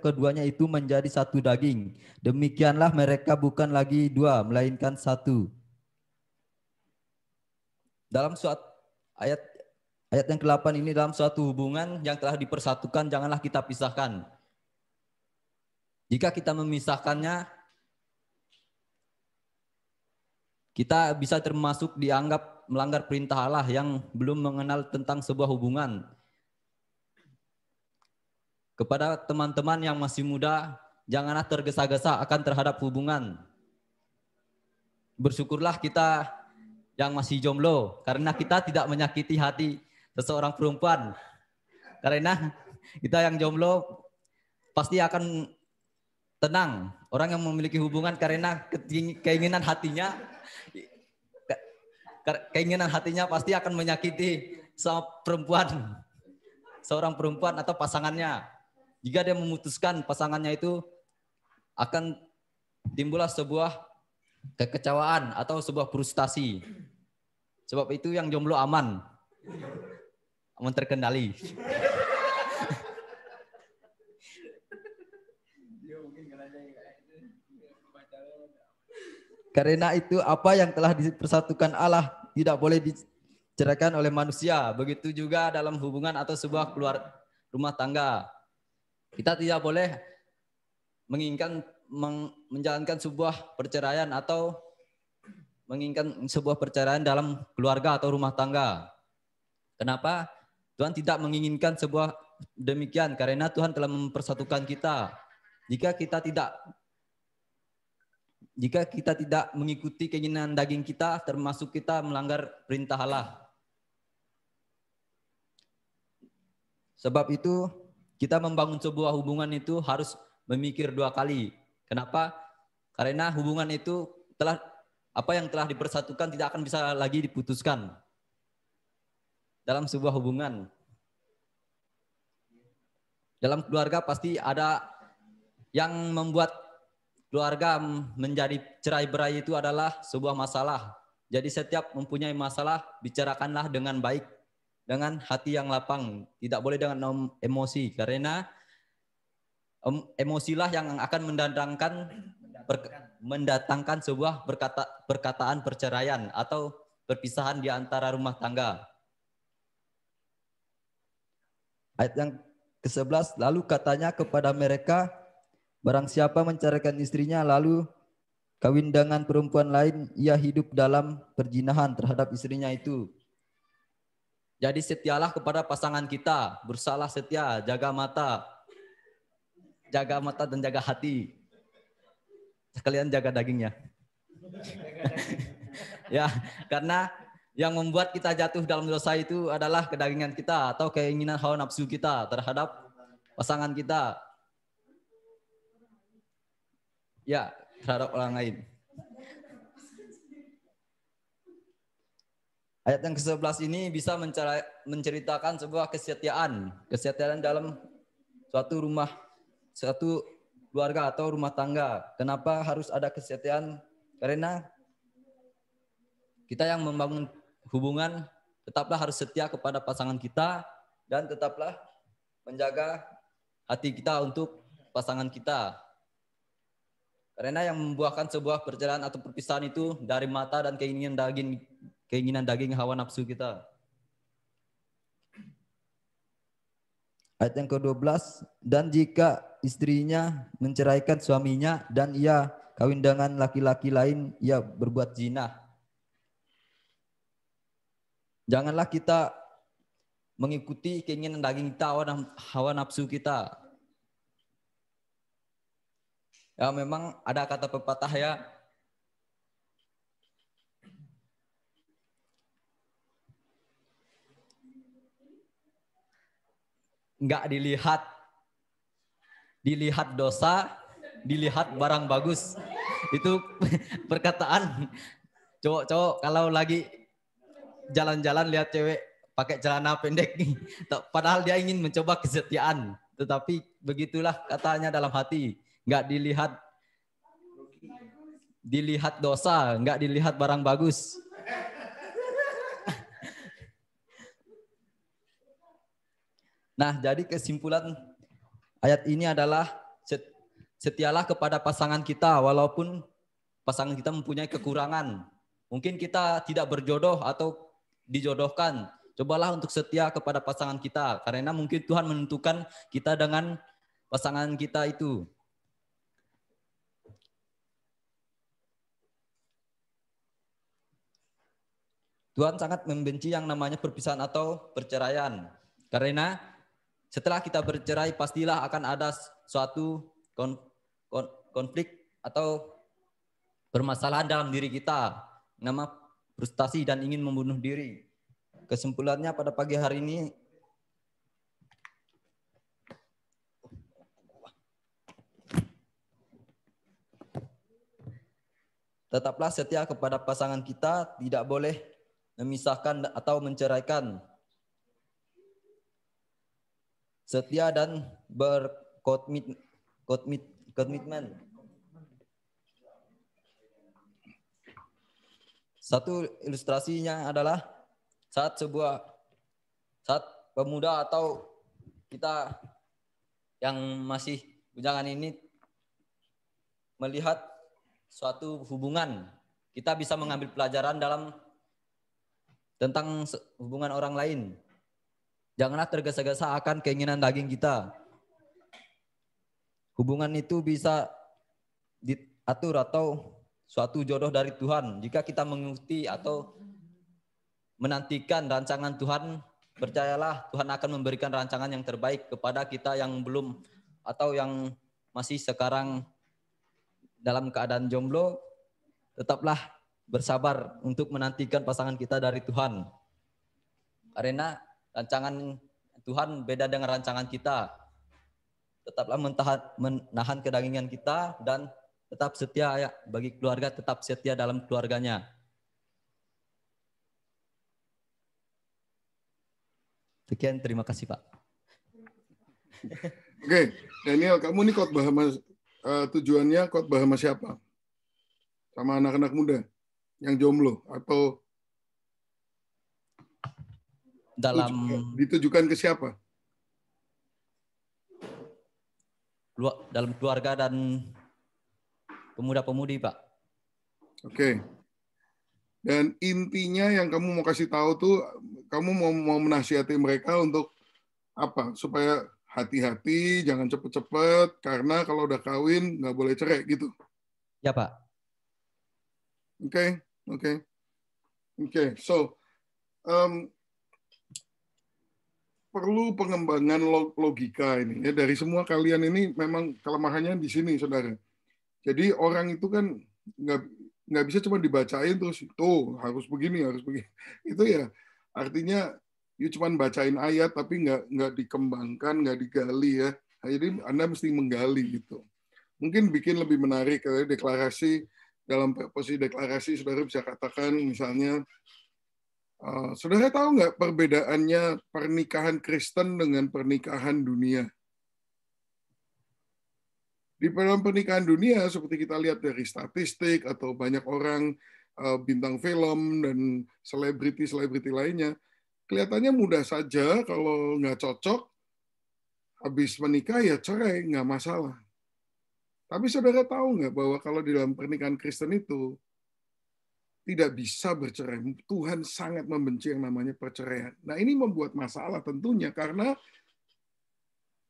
keduanya itu menjadi satu daging. Demikianlah mereka bukan lagi dua, melainkan satu. Dalam suatu ayat yang ke-8 ini, dalam suatu hubungan yang telah dipersatukan, janganlah kita pisahkan. Jika kita memisahkannya, kita bisa termasuk dianggap melanggar perintah Allah yang belum mengenal tentang sebuah hubungan. Kepada teman-teman yang masih muda, janganlah tergesa-gesa akan terhadap hubungan. Bersyukurlah kita yang masih jomblo, karena kita tidak menyakiti hati seseorang perempuan. Karena kita yang jomblo pasti akan tenang. Orang yang memiliki hubungan karena keinginan hatinya pasti akan menyakiti seorang perempuan atau pasangannya. Jika dia memutuskan pasangannya itu, akan timbullah sebuah kekecewaan atau sebuah frustasi. Sebab itu yang jomblo aman terkendali. Karena itu apa yang telah dipersatukan Allah tidak boleh diceraikan oleh manusia. Begitu juga dalam hubungan atau sebuah rumah tangga. Kita tidak boleh menjalankan sebuah perceraian atau menginginkan sebuah perceraian dalam keluarga atau rumah tangga. Kenapa? Tuhan tidak menginginkan sebuah demikian karena Tuhan telah mempersatukan kita. Jika kita tidak mengikuti keinginan daging kita, termasuk kita melanggar perintah Allah. Sebab itu kita membangun sebuah hubungan itu harus memikir dua kali. Kenapa? Karena hubungan itu apa yang telah dipersatukan tidak akan bisa lagi diputuskan. Dalam sebuah hubungan, dalam keluarga pasti ada yang membuat keluarga menjadi cerai-berai itu adalah sebuah masalah. Jadi setiap mempunyai masalah, bicarakanlah dengan baik, dengan hati yang lapang, tidak boleh dengan emosi, karena emosilah yang akan mendatangkan sebuah perkataan perceraian atau perpisahan di antara rumah tangga. ke-11, lalu katanya kepada mereka, barang siapa menceraikan istrinya lalu kawin dengan perempuan lain, ia hidup dalam perzinahan terhadap istrinya itu. Jadi setialah kepada pasangan kita, berusahalah setia, jaga mata dan jaga hati. Sekalian jaga dagingnya. Ya, karena yang membuat kita jatuh dalam dosa itu adalah kedagingan kita atau keinginan hawa nafsu kita terhadap pasangan kita. Ya, terhadap orang lain. Ayat yang ke-11 ini bisa menceritakan sebuah kesetiaan dalam suatu keluarga atau rumah tangga. Kenapa harus ada kesetiaan? Karena kita yang membangun hubungan tetaplah harus setia kepada pasangan kita dan tetaplah menjaga hati kita untuk pasangan kita. Karena yang membuahkan sebuah perceraian atau perpisahan itu dari mata dan keinginan daging hawa nafsu kita. Ayat yang ke-12, dan jika istrinya menceraikan suaminya dan ia kawin dengan laki-laki lain, ia berbuat zina. Janganlah kita mengikuti keinginan daging kita, hawa nafsu kita. Ya memang ada kata pepatah ya, nggak dilihat dosa, dilihat barang bagus. Itu perkataan cowok-cowok kalau lagi jalan-jalan lihat cewek pakai celana pendek, padahal dia ingin mencoba kesetiaan, tetapi begitulah katanya dalam hati, nggak dilihat dosa, nggak dilihat barang bagus. Nah, jadi kesimpulan ayat ini adalah setialah kepada pasangan kita walaupun pasangan kita mempunyai kekurangan. Mungkin kita tidak berjodoh atau dijodohkan. Cobalah untuk setia kepada pasangan kita karena mungkin Tuhan menentukan kita dengan pasangan kita itu. Tuhan sangat membenci yang namanya perpisahan atau perceraian. Karena setelah kita bercerai pastilah akan ada suatu konflik atau permasalahan dalam diri kita. Nama frustasi dan ingin membunuh diri. Kesimpulannya pada pagi hari ini, tetaplah setia kepada pasangan kita, tidak boleh memisahkan atau menceraikan. Setia dan berkomitmen. Satu ilustrasinya adalah saat pemuda atau kita yang masih bujangan ini melihat suatu hubungan, kita bisa mengambil pelajaran tentang hubungan orang lain. Janganlah tergesa-gesa akan keinginan daging kita. Hubungan itu bisa diatur atau suatu jodoh dari Tuhan. Jika kita mengikuti atau menantikan rancangan Tuhan, percayalah Tuhan akan memberikan rancangan yang terbaik kepada kita yang belum atau yang masih sekarang dalam keadaan jomblo. Tetaplah bersabar untuk menantikan pasangan kita dari Tuhan. Karena rancangan Tuhan beda dengan rancangan kita. Tetaplah menahan kedagingan kita dan tetap setia ya, bagi keluarga, tetap setia dalam keluarganya. Sekian, terima kasih Pak. Oke, Daniel, kamu ini khotbah tujuannya khotbah sama siapa? Sama anak-anak muda yang jomblo atau ditujukan ke siapa? Dalam keluarga dan pemuda-pemudi, Pak. Oke. Dan intinya yang kamu mau kasih tahu tuh, kamu mau menasihati mereka untuk apa? Supaya hati-hati, jangan cepet-cepet, karena kalau udah kawin nggak boleh cerai gitu. Ya, Pak. Oke. So, perlu pengembangan logika ini ya dari semua kalian ini. Memang kelemahannya di sini, saudara. Jadi orang itu kan nggak bisa cuma dibacain terus tuh harus begini. Itu ya artinya cuma bacain ayat tapi nggak dikembangkan, nggak digali ya. Jadi Anda mesti menggali gitu. Mungkin bikin lebih menarik kayak deklarasi. Dalam posisi deklarasi saudara bisa katakan misalnya, saudara tahu nggak perbedaannya pernikahan Kristen dengan pernikahan dunia? Di dalam pernikahan dunia, seperti kita lihat dari statistik atau banyak orang bintang film dan selebriti lainnya, kelihatannya mudah saja kalau nggak cocok, habis menikah ya cerai, nggak masalah. Tapi saudara tahu nggak bahwa kalau di dalam pernikahan Kristen itu tidak bisa bercerai. Tuhan sangat membenci yang namanya perceraian. Nah ini membuat masalah tentunya karena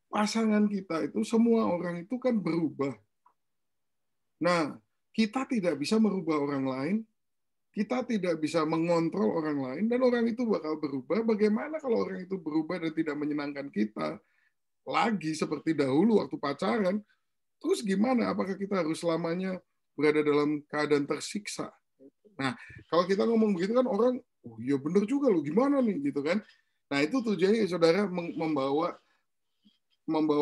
pasangan kita itu, semua orang itu kan berubah. Nah, kita tidak bisa merubah orang lain, kita tidak bisa mengontrol orang lain, dan orang itu bakal berubah. Bagaimana kalau orang itu berubah dan tidak menyenangkan kita lagi seperti dahulu waktu pacaran? Terus gimana? Apakah kita harus selamanya berada dalam keadaan tersiksa? Nah, kalau kita ngomong begitu kan orang, oh iya bener juga loh, gimana nih gitu kan? Nah itu tujuannya saudara membawa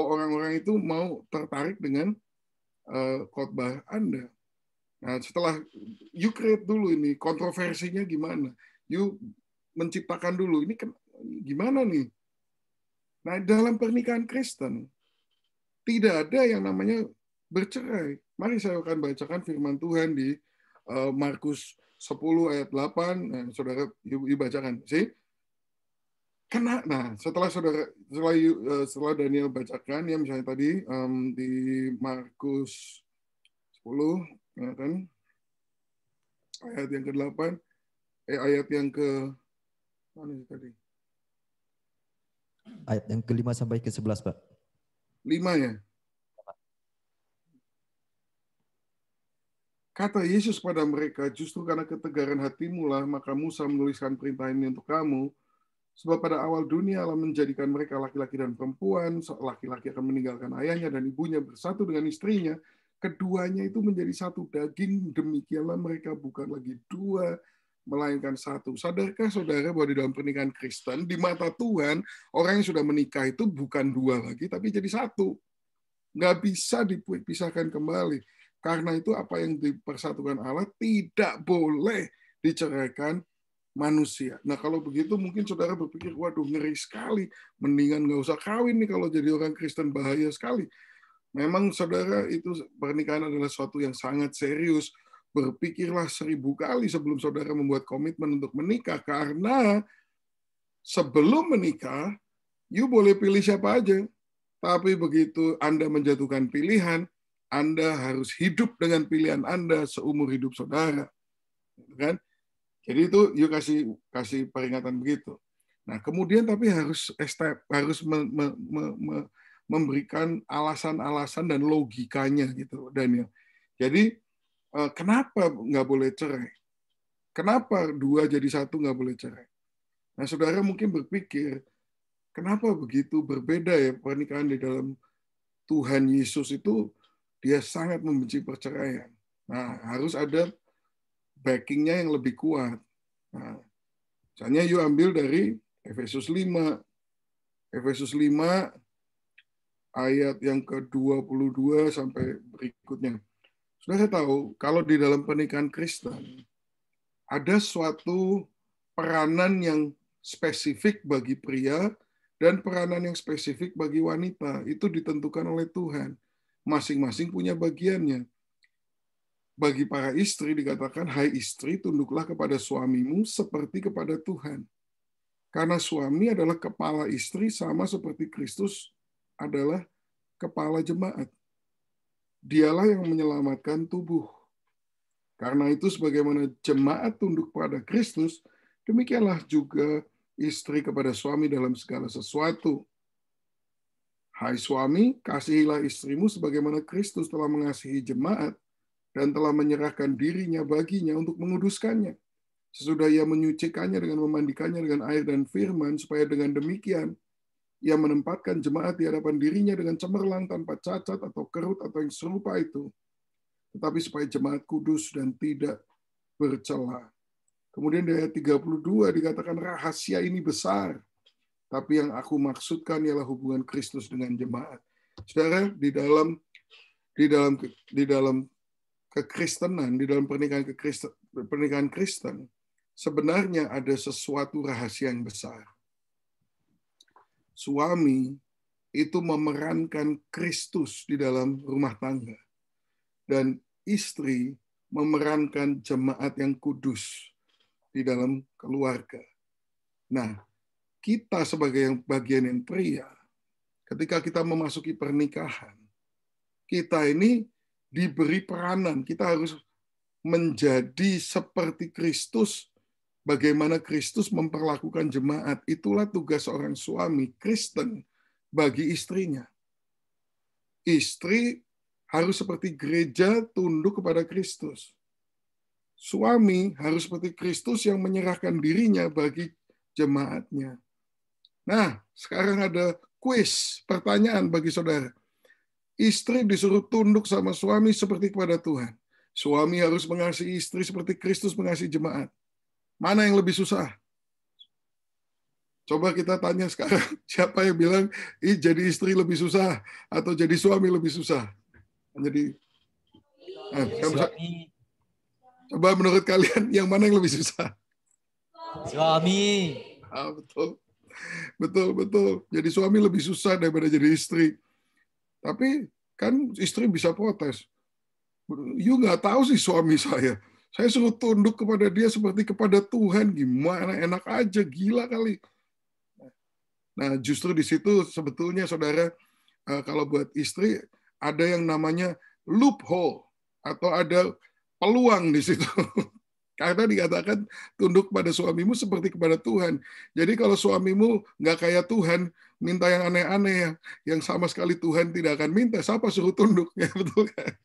orang-orang itu mau tertarik dengan khotbah Anda. Nah setelah you create dulu ini kontroversinya gimana, you menciptakan dulu ini gimana nih. Nah dalam pernikahan Kristen tidak ada yang namanya bercerai. Mari saya akan bacakan firman Tuhan di Markus 10 ayat 8, nah, saudara dibacakan. Nah, setelah Daniel bacakan, ya misalnya tadi di Markus 10, ya kan, ayat yang ke-8, ayat yang ke mana tadi? Ayat yang ke-5 sampai ke-11, Pak. 5 ya. Kata Yesus pada mereka, justru karena ketegaran hatimu lah, maka Musa menuliskan perintah ini untuk kamu. Sebab pada awal dunia Allah menjadikan mereka laki-laki dan perempuan, laki-laki akan meninggalkan ayahnya dan ibunya bersatu dengan istrinya, keduanya itu menjadi satu daging, demikianlah mereka bukan lagi dua, melainkan satu. Sadarkah saudara bahwa di dalam pernikahan Kristen, di mata Tuhan, orang yang sudah menikah itu bukan dua lagi, tapi jadi satu. Nggak bisa dipisahkan kembali. Karena itu apa yang dipersatukan Allah tidak boleh diceraikan manusia. Nah kalau begitu mungkin saudara berpikir, waduh ngeri sekali, mendingan nggak usah kawin nih kalau jadi orang Kristen, bahaya sekali. Memang saudara itu pernikahan adalah suatu yang sangat serius. Berpikirlah 1000 kali sebelum saudara membuat komitmen untuk menikah, karena sebelum menikah, you boleh pilih siapa aja. Tapi begitu Anda menjatuhkan pilihan, Anda harus hidup dengan pilihan Anda seumur hidup saudara. Kan? Jadi itu you kasih peringatan begitu. Nah, kemudian tapi harus memberikan alasan-alasan dan logikanya gitu, Daniel. Jadi kenapa nggak boleh cerai? Kenapa dua jadi satu nggak boleh cerai? Nah, saudara mungkin berpikir, kenapa begitu berbeda ya pernikahan di dalam Tuhan Yesus itu, dia sangat membenci perceraian. Nah, harus ada backingnya yang lebih kuat. Nah, misalnya you ambil dari Efesus 5. Efesus 5 ayat yang ke-22 sampai berikutnya. Sudah tahu, kalau di dalam pernikahan Kristen, ada suatu peranan yang spesifik bagi pria dan peranan yang spesifik bagi wanita. Itu ditentukan oleh Tuhan. Masing-masing punya bagiannya. Bagi para istri dikatakan, hai istri, tunduklah kepada suamimu seperti kepada Tuhan. Karena suami adalah kepala istri sama seperti Kristus adalah kepala jemaat. Dialah yang menyelamatkan tubuh. Karena itu sebagaimana jemaat tunduk pada Kristus, demikianlah juga istri kepada suami dalam segala sesuatu. Hai suami, kasihilah istrimu sebagaimana Kristus telah mengasihi jemaat dan telah menyerahkan dirinya baginya untuk menguduskannya. Sesudah ia menyucikannya dengan memandikannya dengan air dan firman, supaya dengan demikian ia menempatkan jemaat di hadapan dirinya dengan cemerlang tanpa cacat atau kerut atau yang serupa itu. Tetapi supaya jemaat kudus dan tidak bercela. Kemudian di ayat 32 dikatakan rahasia ini besar. Tapi yang aku maksudkan ialah hubungan Kristus dengan jemaat. Saudara, di dalam kekristenan, di dalam pernikahan Kristen, sebenarnya ada sesuatu rahasia yang besar. Suami itu memerankan Kristus di dalam rumah tangga. Dan istri memerankan jemaat yang kudus di dalam keluarga. Nah, kita sebagai bagian yang pria, ketika kita memasuki pernikahan, kita ini diberi peranan. Kita harus menjadi seperti Kristus, bagaimana Kristus memperlakukan jemaat. Itulah tugas seorang suami Kristen bagi istrinya. Istri harus seperti gereja tunduk kepada Kristus. Suami harus seperti Kristus yang menyerahkan dirinya bagi jemaatnya. Nah, sekarang ada kuis, pertanyaan bagi saudara. Istri disuruh tunduk sama suami seperti kepada Tuhan. Suami harus mengasihi istri seperti Kristus mengasihi jemaat. Mana yang lebih susah? Coba kita tanya sekarang, siapa yang bilang jadi istri lebih susah atau jadi suami lebih susah? Jadi, coba menurut kalian yang mana yang lebih susah? Suami. Betul. Jadi suami lebih susah daripada jadi istri. Tapi kan istri bisa protes. You nggak tahu sih suami saya. Saya suruh tunduk kepada dia seperti kepada Tuhan. Gimana, enak aja, gila kali. Nah, justru di situ sebetulnya saudara, kalau buat istri ada yang namanya loophole atau ada peluang di situ. Karena dikatakan tunduk pada suamimu seperti kepada Tuhan. Jadi kalau suamimu nggak kayak Tuhan, minta yang aneh-aneh, yang sama sekali Tuhan tidak akan minta, siapa suruh tunduk? Ya, betul kan?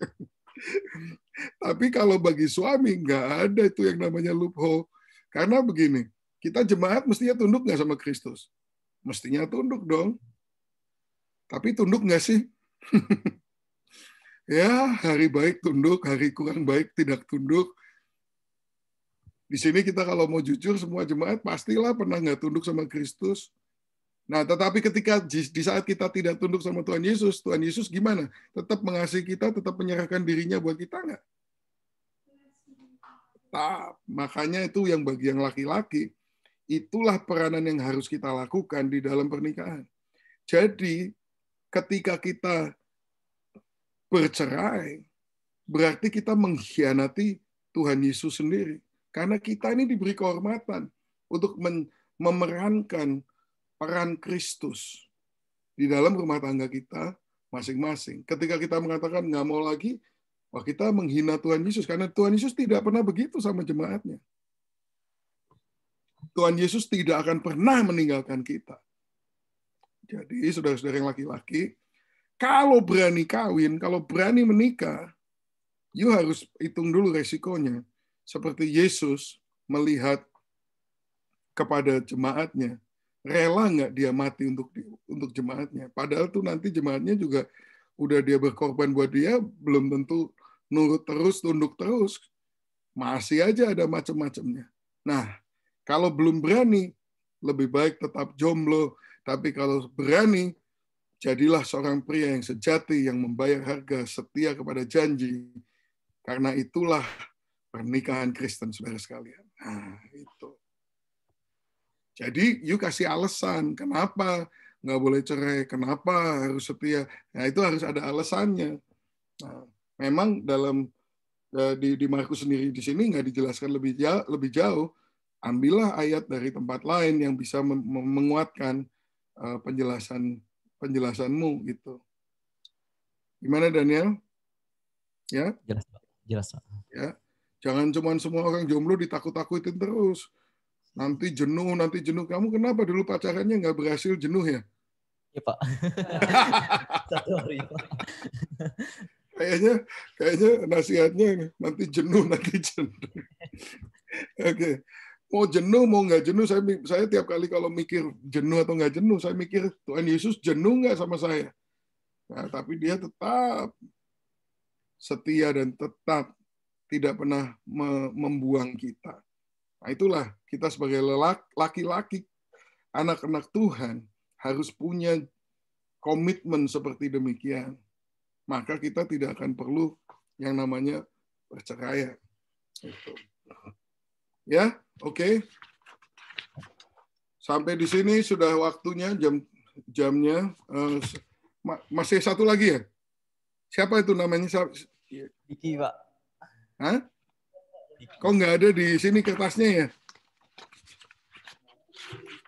Tapi kalau bagi suami nggak ada itu yang namanya loophole. Karena begini, kita jemaat mestinya tunduk nggak sama Kristus? Mestinya tunduk dong. Tapi tunduk nggak sih? Ya, hari baik tunduk, hari kurang baik tidak tunduk. Di sini kita kalau mau jujur, semua jemaat pastilah pernah nggak tunduk sama Kristus. Nah, tetapi ketika di saat kita tidak tunduk sama Tuhan Yesus gimana? Tetap mengasihi kita, tetap menyerahkan dirinya buat kita nggak? Tetap. Makanya itu yang bagi yang laki-laki, itulah peranan yang harus kita lakukan di dalam pernikahan. Jadi, ketika kita bercerai, berarti kita mengkhianati Tuhan Yesus sendiri. Karena kita ini diberi kehormatan untuk memerankan peran Kristus di dalam rumah tangga kita masing-masing. Ketika kita mengatakan nggak mau lagi, wah kita menghina Tuhan Yesus. Karena Tuhan Yesus tidak pernah begitu sama jemaatnya. Tuhan Yesus tidak akan pernah meninggalkan kita. Jadi saudara-saudara yang laki-laki, kalau berani kawin, kalau berani menikah, you harus hitung dulu resikonya. Seperti Yesus melihat kepada jemaatnya, rela nggak dia mati untuk jemaatnya? Padahal tuh nanti jemaatnya juga udah dia berkorban buat dia, belum tentu nurut terus, tunduk terus. Masih aja ada macam-macamnya. Nah, kalau belum berani, lebih baik tetap jomblo. Tapi kalau berani, jadilah seorang pria yang sejati, yang membayar harga, setia kepada janji. Karena itulah pernikahan Kristen, saudara sekalian. Nah, itu. Jadi, you kasih alasan. Kenapa nggak boleh cerai? Kenapa harus setia? Nah, itu harus ada alasannya. Nah, memang dalam di Markus sendiri di sini nggak dijelaskan lebih jauh. Ambillah ayat dari tempat lain yang bisa menguatkan penjelasanmu gitu. Gimana Daniel? Ya? Jelas. Ya. Jangan cuma semua orang jomblo ditakut-takutin terus. Nanti jenuh. Kamu kenapa dulu pacarannya nggak berhasil jenuh ya? Iya Pak. 1 hari Pak. Kayaknya nasihatnya ini, nanti jenuh. Oke. Mau jenuh, mau nggak jenuh, saya tiap kali kalau mikir jenuh atau nggak jenuh, saya mikir Tuhan Yesus jenuh nggak sama saya. Nah, tapi dia tetap setia dan tetap tidak pernah membuang kita. Nah, itulah kita sebagai laki-laki, anak-anak Tuhan harus punya komitmen seperti demikian. Maka kita tidak akan perlu yang namanya perceraian. Ya, oke. Sampai di sini sudah waktunya, jamnya. Masih satu lagi ya? Siapa itu namanya? Diki Pak. Hah? Kok nggak ada di sini kertasnya ya?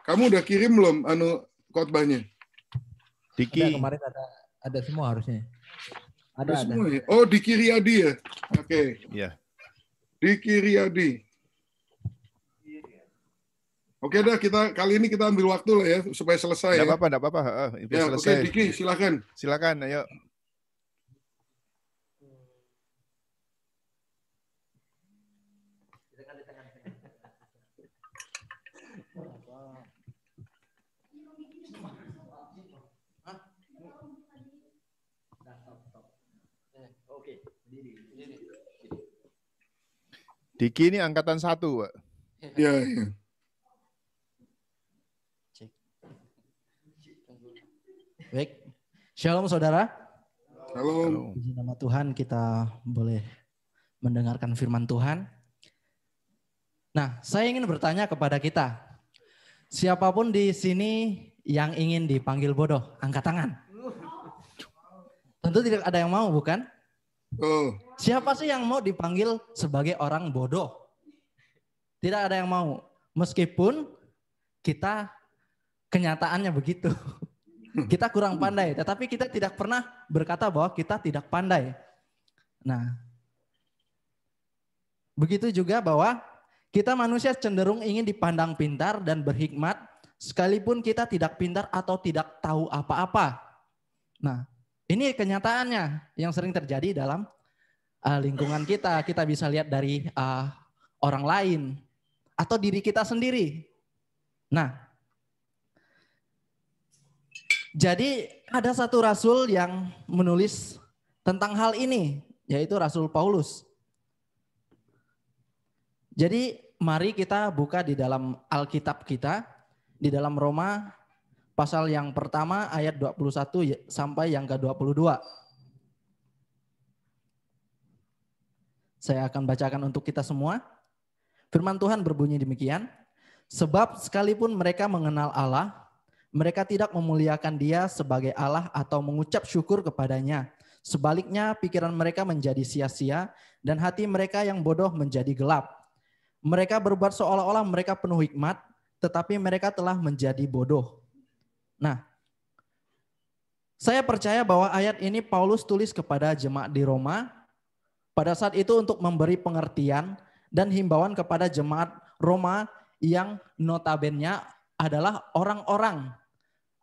Kamu udah kirim belum khotbahnya? Diki. Kemarin ada semua harusnya. Ada. Semua ya? Oh, di Kiriadi ya? Oke. Iya. Di Kiriadi. Oke dah, kali ini kita ambil waktu lah ya supaya selesai. Nggak apa-apa. Ya, oke, Diki, silakan. Silakan, ayo. Diki ini angkatan 1, Pak. Iya. Baik. Shalom saudara. Shalom. Di nama Tuhan kita boleh mendengarkan firman Tuhan. Nah, saya ingin bertanya kepada kita. Siapapun di sini yang ingin dipanggil bodoh, angkat tangan. Tentu tidak ada yang mau, bukan? Oh. Siapa sih yang mau dipanggil sebagai orang bodoh? Tidak ada yang mau. Meskipun kita kenyataannya begitu. Kita kurang pandai, tetapi kita tidak pernah berkata bahwa kita tidak pandai. Nah, begitu juga bahwa kita manusia cenderung ingin dipandang pintar dan berhikmat, sekalipun kita tidak pintar atau tidak tahu apa-apa. Nah, ini kenyataannya yang sering terjadi dalam lingkungan kita. Kita bisa lihat dari orang lain atau diri kita sendiri. Nah, jadi ada satu rasul yang menulis tentang hal ini, yaitu Rasul Paulus. Jadi mari kita buka di dalam Alkitab kita, di dalam Roma pasal yang pertama ayat 21 sampai yang ke-22. Saya akan bacakan untuk kita semua. Firman Tuhan berbunyi demikian. Sebab sekalipun mereka mengenal Allah, mereka tidak memuliakan Dia sebagai Allah atau mengucap syukur kepadanya. Sebaliknya pikiran mereka menjadi sia-sia dan hati mereka yang bodoh menjadi gelap. Mereka berbuat seolah-olah mereka penuh hikmat, tetapi mereka telah menjadi bodoh. Nah, saya percaya bahwa ayat ini Paulus tulis kepada jemaat di Roma pada saat itu untuk memberi pengertian dan himbauan kepada jemaat Roma yang notabene adalah orang-orang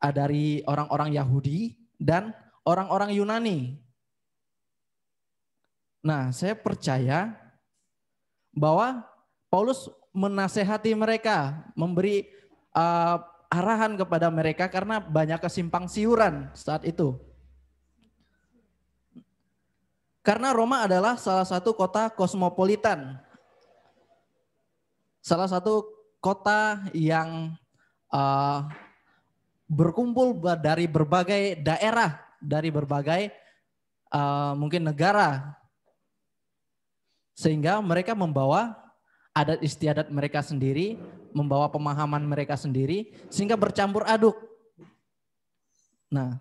dari orang-orang Yahudi dan orang-orang Yunani. Nah, saya percaya bahwa Paulus menasehati mereka, memberi arahan kepada mereka karena banyak kesimpang siuran saat itu. Karena Roma adalah salah satu kota kosmopolitan. Salah satu kota yang berkumpul dari berbagai daerah, dari berbagai mungkin negara. Sehingga mereka membawa adat istiadat mereka sendiri, membawa pemahaman mereka sendiri, sehingga bercampur aduk. Nah,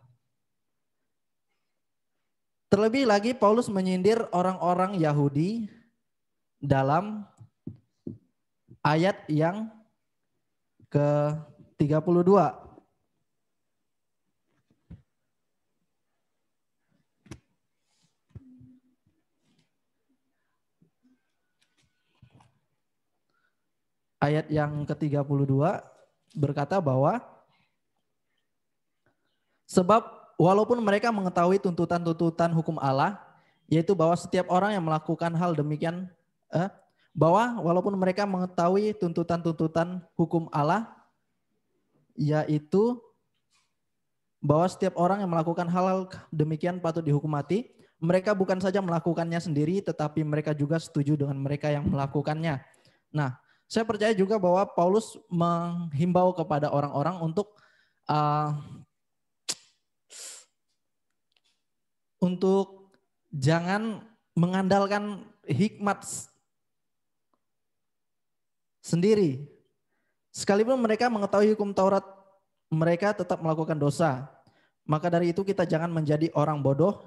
terlebih lagi Paulus menyindir orang-orang Yahudi dalam ayat yang ke-32. Ayat yang ke-32 berkata bahwa Sebab walaupun mereka mengetahui tuntutan-tuntutan hukum Allah, yaitu bahwa setiap orang yang melakukan hal demikian, bahwa walaupun mereka mengetahui tuntutan-tuntutan hukum Allah, yaitu bahwa setiap orang yang melakukan hal demikian patut dihukum mati, mereka bukan saja melakukannya sendiri, tetapi mereka juga setuju dengan mereka yang melakukannya. Nah, saya percaya juga bahwa Paulus menghimbau kepada orang-orang untuk jangan mengandalkan hikmat sendiri. Sekalipun mereka mengetahui hukum Taurat, mereka tetap melakukan dosa. Maka dari itu kita jangan menjadi orang bodoh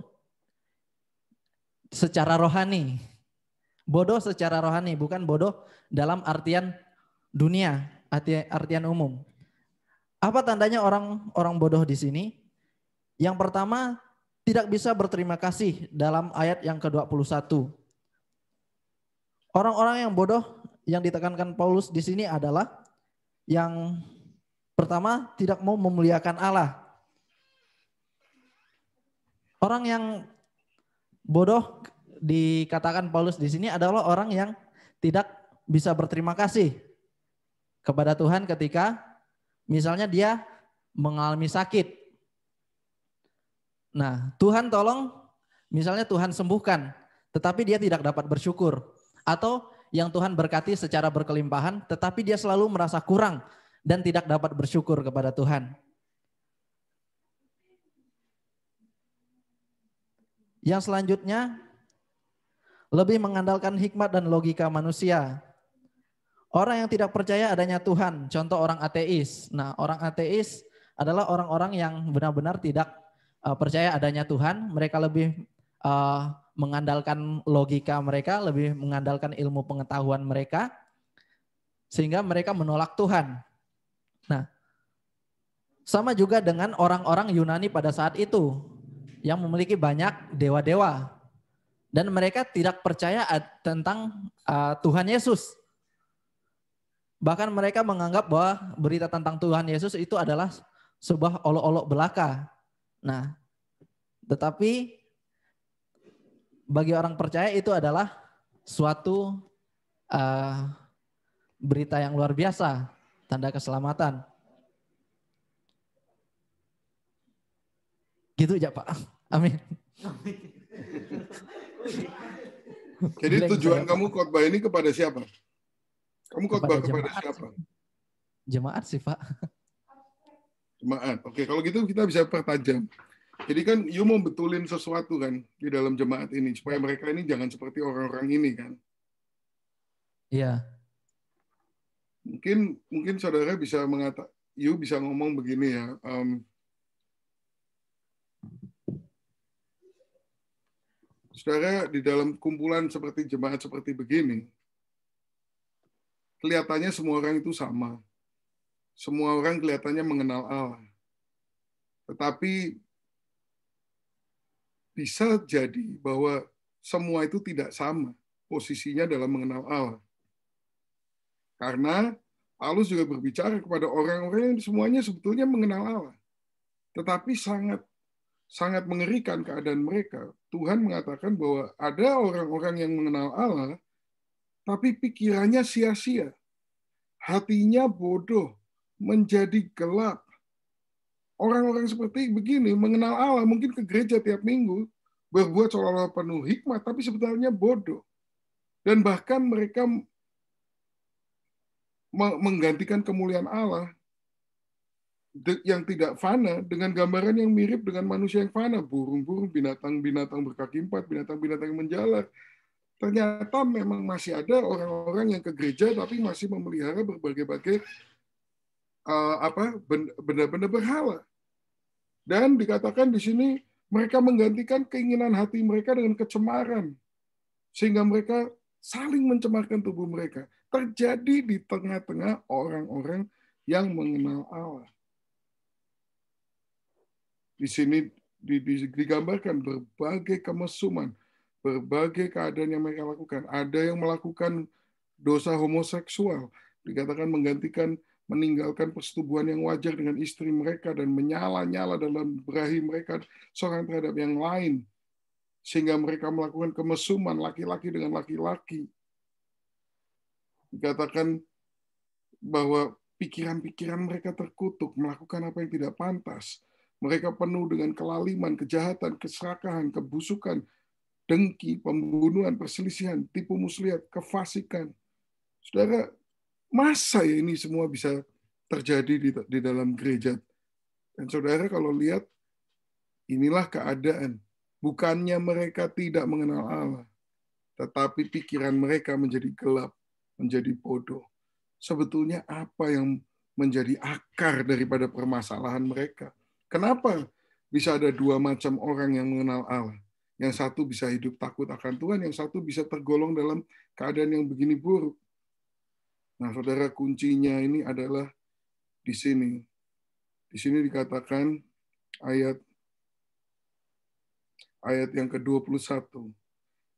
secara rohani. Bodoh secara rohani, bukan bodoh dalam artian dunia, artian umum. Apa tandanya orang bodoh di sini? Yang pertama, tidak bisa berterima kasih dalam ayat yang ke-21. Orang-orang yang bodoh yang ditekankan Paulus di sini adalah yang pertama, tidak mau memuliakan Allah. Orang yang bodoh dikatakan Paulus di sini adalah orang yang tidak bisa berterima kasih kepada Tuhan ketika misalnya dia mengalami sakit. Nah, Tuhan tolong, misalnya Tuhan sembuhkan, tetapi dia tidak dapat bersyukur. Atau yang Tuhan berkati secara berkelimpahan, tetapi dia selalu merasa kurang dan tidak dapat bersyukur kepada Tuhan. Yang selanjutnya, lebih mengandalkan hikmat dan logika manusia. Orang yang tidak percaya adanya Tuhan, contoh orang ateis. Nah, orang ateis adalah orang-orang yang benar-benar tidak percaya adanya Tuhan. Mereka lebih mengandalkan logika mereka, lebih mengandalkan ilmu pengetahuan mereka, sehingga mereka menolak Tuhan. Nah, sama juga dengan orang-orang Yunani pada saat itu yang memiliki banyak dewa-dewa. Dan mereka tidak percaya tentang Tuhan Yesus. Bahkan mereka menganggap bahwa berita tentang Tuhan Yesus itu adalah sebuah olok-olok belaka. Nah, tetapi bagi orang percaya itu adalah suatu berita yang luar biasa, tanda keselamatan. Gitu aja Pak. Amin. Jadi tujuan kamu khotbah ini kepada siapa? Kamu khotbah kepada siapa? Jemaat sih Pak. Jemaat. Oke, kalau gitu kita bisa pertajam. Jadi kan you mau betulin sesuatu kan di dalam jemaat ini supaya mereka ini jangan seperti orang-orang ini kan. Iya. Mungkin saudara bisa you bisa ngomong begini ya. Saudara, di dalam kumpulan seperti jemaat seperti begini, kelihatannya semua orang itu sama. Semua orang kelihatannya mengenal Allah. Tetapi bisa jadi bahwa semua itu tidak sama posisinya dalam mengenal Allah. Karena Paulus juga berbicara kepada orang-orang yang semuanya sebetulnya mengenal Allah. Tetapi sangat mengerikan keadaan mereka. Tuhan mengatakan bahwa ada orang-orang yang mengenal Allah, tapi pikirannya sia-sia. Hatinya bodoh, menjadi gelap. Orang-orang seperti begini mengenal Allah, mungkin ke gereja tiap minggu, berbuat seolah-olah penuh hikmat, tapi sebenarnya bodoh. Dan bahkan mereka menggantikan kemuliaan Allah yang tidak fana dengan gambaran yang mirip dengan manusia yang fana, burung-burung, binatang-binatang berkaki empat, binatang-binatang yang menjalar. Ternyata memang masih ada orang-orang yang ke gereja tapi masih memelihara berbagai-bagai benda-benda berhala. Dan dikatakan di sini mereka menggantikan keinginan hati mereka dengan kecemaran, sehingga mereka saling mencemarkan tubuh mereka. Terjadi di tengah-tengah orang-orang yang mengenal Allah. Di sini digambarkan berbagai kemesuman, berbagai keadaan yang mereka lakukan. Ada yang melakukan dosa homoseksual, dikatakan menggantikan meninggalkan persetubuhan yang wajar dengan istri mereka dan menyala-nyala dalam berahi mereka seorang terhadap yang lain, sehingga mereka melakukan kemesuman laki-laki dengan laki-laki. Dikatakan bahwa pikiran-pikiran mereka terkutuk, melakukan apa yang tidak pantas. Mereka penuh dengan kelaliman, kejahatan, keserakahan, kebusukan, dengki, pembunuhan, perselisihan, tipu muslihat, kefasikan. Saudara, masa ya ini semua bisa terjadi di dalam gereja? Dan saudara kalau lihat, inilah keadaan. Bukannya mereka tidak mengenal Allah, tetapi pikiran mereka menjadi gelap, menjadi bodoh. Sebetulnya apa yang menjadi akar daripada permasalahan mereka? Kenapa bisa ada dua macam orang yang mengenal Allah? Yang satu bisa hidup takut akan Tuhan, yang satu bisa tergolong dalam keadaan yang begini buruk. Nah, saudara, kuncinya ini adalah di sini. Di sini dikatakan ayat yang ke-21.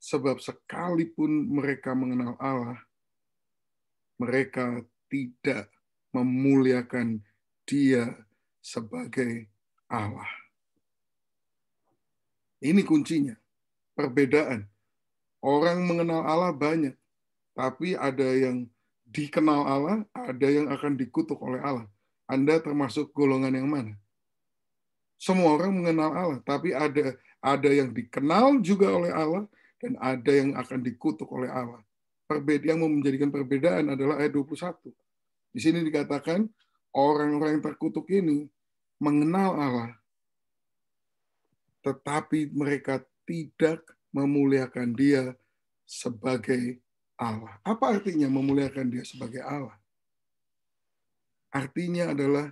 Sebab sekalipun mereka mengenal Allah, mereka tidak memuliakan Dia sebagai Allah. Ini kuncinya. Perbedaan. Orang mengenal Allah banyak, tapi ada yang dikenal Allah, ada yang akan dikutuk oleh Allah. Anda termasuk golongan yang mana? Semua orang mengenal Allah, tapi ada yang dikenal juga oleh Allah dan ada yang akan dikutuk oleh Allah. Yang menjadikan perbedaan adalah ayat 21. Di sini dikatakan orang-orang yang terkutuk ini mengenal Allah, tetapi mereka tidak memuliakan Dia sebagai Allah. Apa artinya memuliakan Dia sebagai Allah? Artinya adalah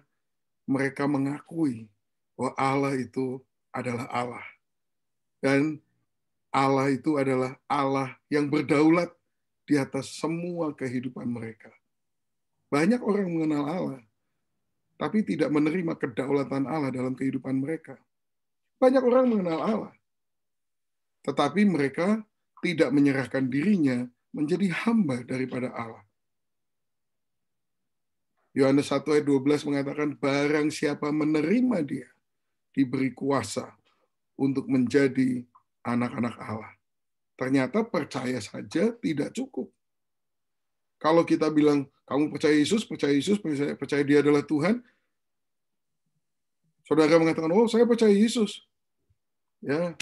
mereka mengakui bahwa Allah itu adalah Allah. Dan Allah itu adalah Allah yang berdaulat di atas semua kehidupan mereka. Banyak orang mengenal Allah, tapi tidak menerima kedaulatan Allah dalam kehidupan mereka. Banyak orang mengenal Allah, tetapi mereka tidak menyerahkan dirinya menjadi hamba daripada Allah. Yohanes 1 ayat 12 mengatakan, barang siapa menerima Dia, diberi kuasa untuk menjadi anak-anak Allah. Ternyata percaya saja tidak cukup. Kalau kita bilang, kamu percaya Yesus, percaya Dia adalah Tuhan, saudara mengatakan, oh saya percaya Yesus. Ya,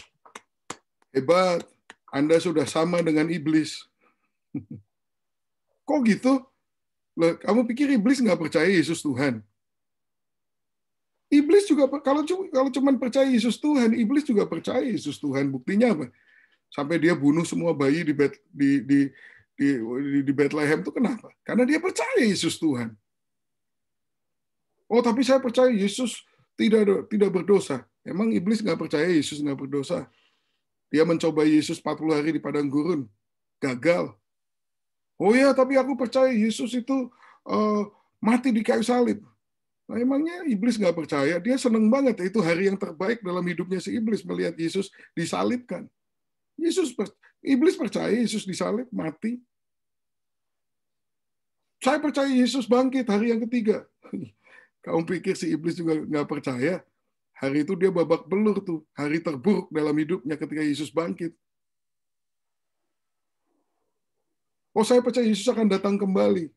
hebat, Anda sudah sama dengan iblis. Kok gitu? Loh, kamu pikir iblis nggak percaya Yesus Tuhan? Iblis juga, kalau cuma percaya Yesus Tuhan, iblis juga percaya Yesus Tuhan. Buktinya apa? Sampai dia bunuh semua bayi di Bethlehem itu kenapa? Karena dia percaya Yesus Tuhan. Oh, tapi saya percaya Yesus tidak berdosa. Emang iblis nggak percaya Yesus nggak berdosa? Dia mencoba Yesus 40 hari di padang gurun. Gagal. Oh ya, tapi aku percaya Yesus itu mati di kayu salib. Nah, emangnya iblis nggak percaya? Dia seneng banget. Itu hari yang terbaik dalam hidupnya si iblis, melihat Yesus disalibkan. Iblis percaya Yesus disalib, mati. Saya percaya Yesus bangkit hari yang ketiga. Kamu pikir si iblis juga nggak percaya? Hari itu dia babak belur tuh. Hari terburuk dalam hidupnya ketika Yesus bangkit. Oh, saya percaya Yesus akan datang kembali.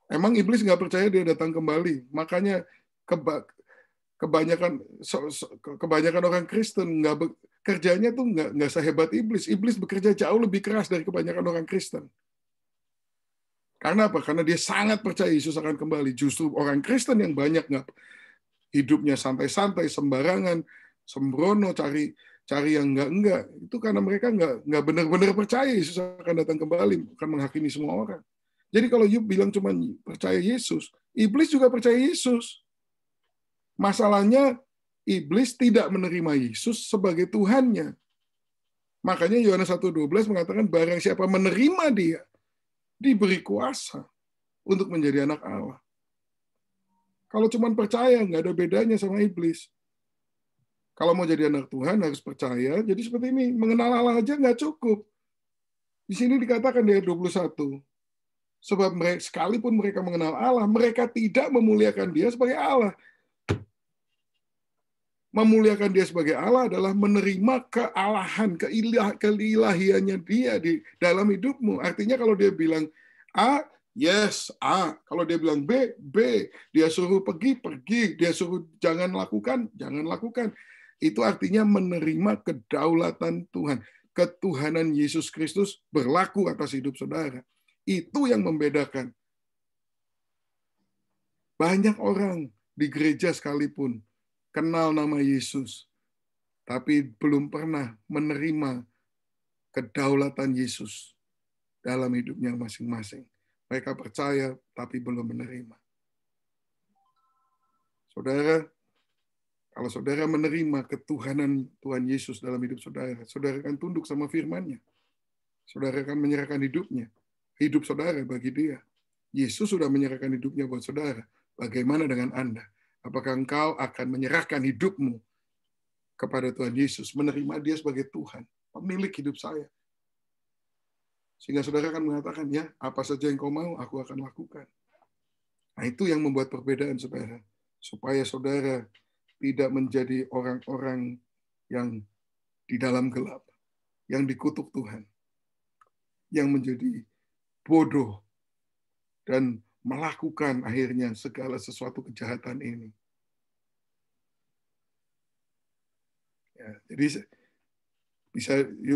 Emang iblis nggak percaya dia datang kembali. Makanya kebanyakan orang Kristen kerjanya tuh nggak sehebat iblis. Iblis bekerja jauh lebih keras dari kebanyakan orang Kristen. Karena apa? Karena dia sangat percaya Yesus akan kembali. Justru orang Kristen yang banyak nggak hidupnya santai-santai, sembarangan, sembrono, cari yang enggak. Itu karena mereka nggak benar-benar percaya Yesus akan datang kembali, akan menghakimi semua orang. Jadi kalau you bilang cuma percaya Yesus, iblis juga percaya Yesus. Masalahnya iblis tidak menerima Yesus sebagai Tuhannya. Makanya Yohanes 1:12 mengatakan barang siapa menerima Dia, diberi kuasa untuk menjadi anak Allah. Kalau cuma percaya, nggak ada bedanya sama iblis. Kalau mau jadi anak Tuhan harus percaya. Jadi seperti ini, mengenal Allah aja nggak cukup. Di sini dikatakan di ayat 21, Sebab mereka, sekalipun mereka mengenal Allah, mereka tidak memuliakan dia sebagai Allah. Memuliakan dia sebagai Allah adalah menerima kealahan, keilahiannya dia di dalam hidupmu. Artinya kalau dia bilang A, yes, A. Kalau dia bilang B, B. Dia suruh pergi, pergi. Dia suruh jangan lakukan, jangan lakukan. Itu artinya menerima kedaulatan Tuhan. Ketuhanan Yesus Kristus berlaku atas hidup saudara. Itu yang membedakan. Banyak orang di gereja sekalipun kenal nama Yesus, tapi belum pernah menerima kedaulatan Yesus dalam hidupnya masing-masing. Mereka percaya, tapi belum menerima. Saudara, kalau saudara menerima ketuhanan Tuhan Yesus dalam hidup saudara, saudara akan tunduk sama firman-Nya. Saudara akan menyerahkan hidupnya. Hidup saudara bagi dia. Yesus sudah menyerahkan hidupnya buat saudara. Bagaimana dengan Anda? Apakah engkau akan menyerahkan hidupmu kepada Tuhan Yesus, menerima dia sebagai Tuhan, pemilik hidup saya? Sehingga saudara akan mengatakan, ya, apa saja yang kau mau, aku akan lakukan. Nah, itu yang membuat perbedaan, saudara. Supaya saudara tidak menjadi orang-orang yang di dalam gelap, yang dikutuk Tuhan, yang menjadi bodoh, dan melakukan akhirnya segala sesuatu kejahatan ini. Ya, jadi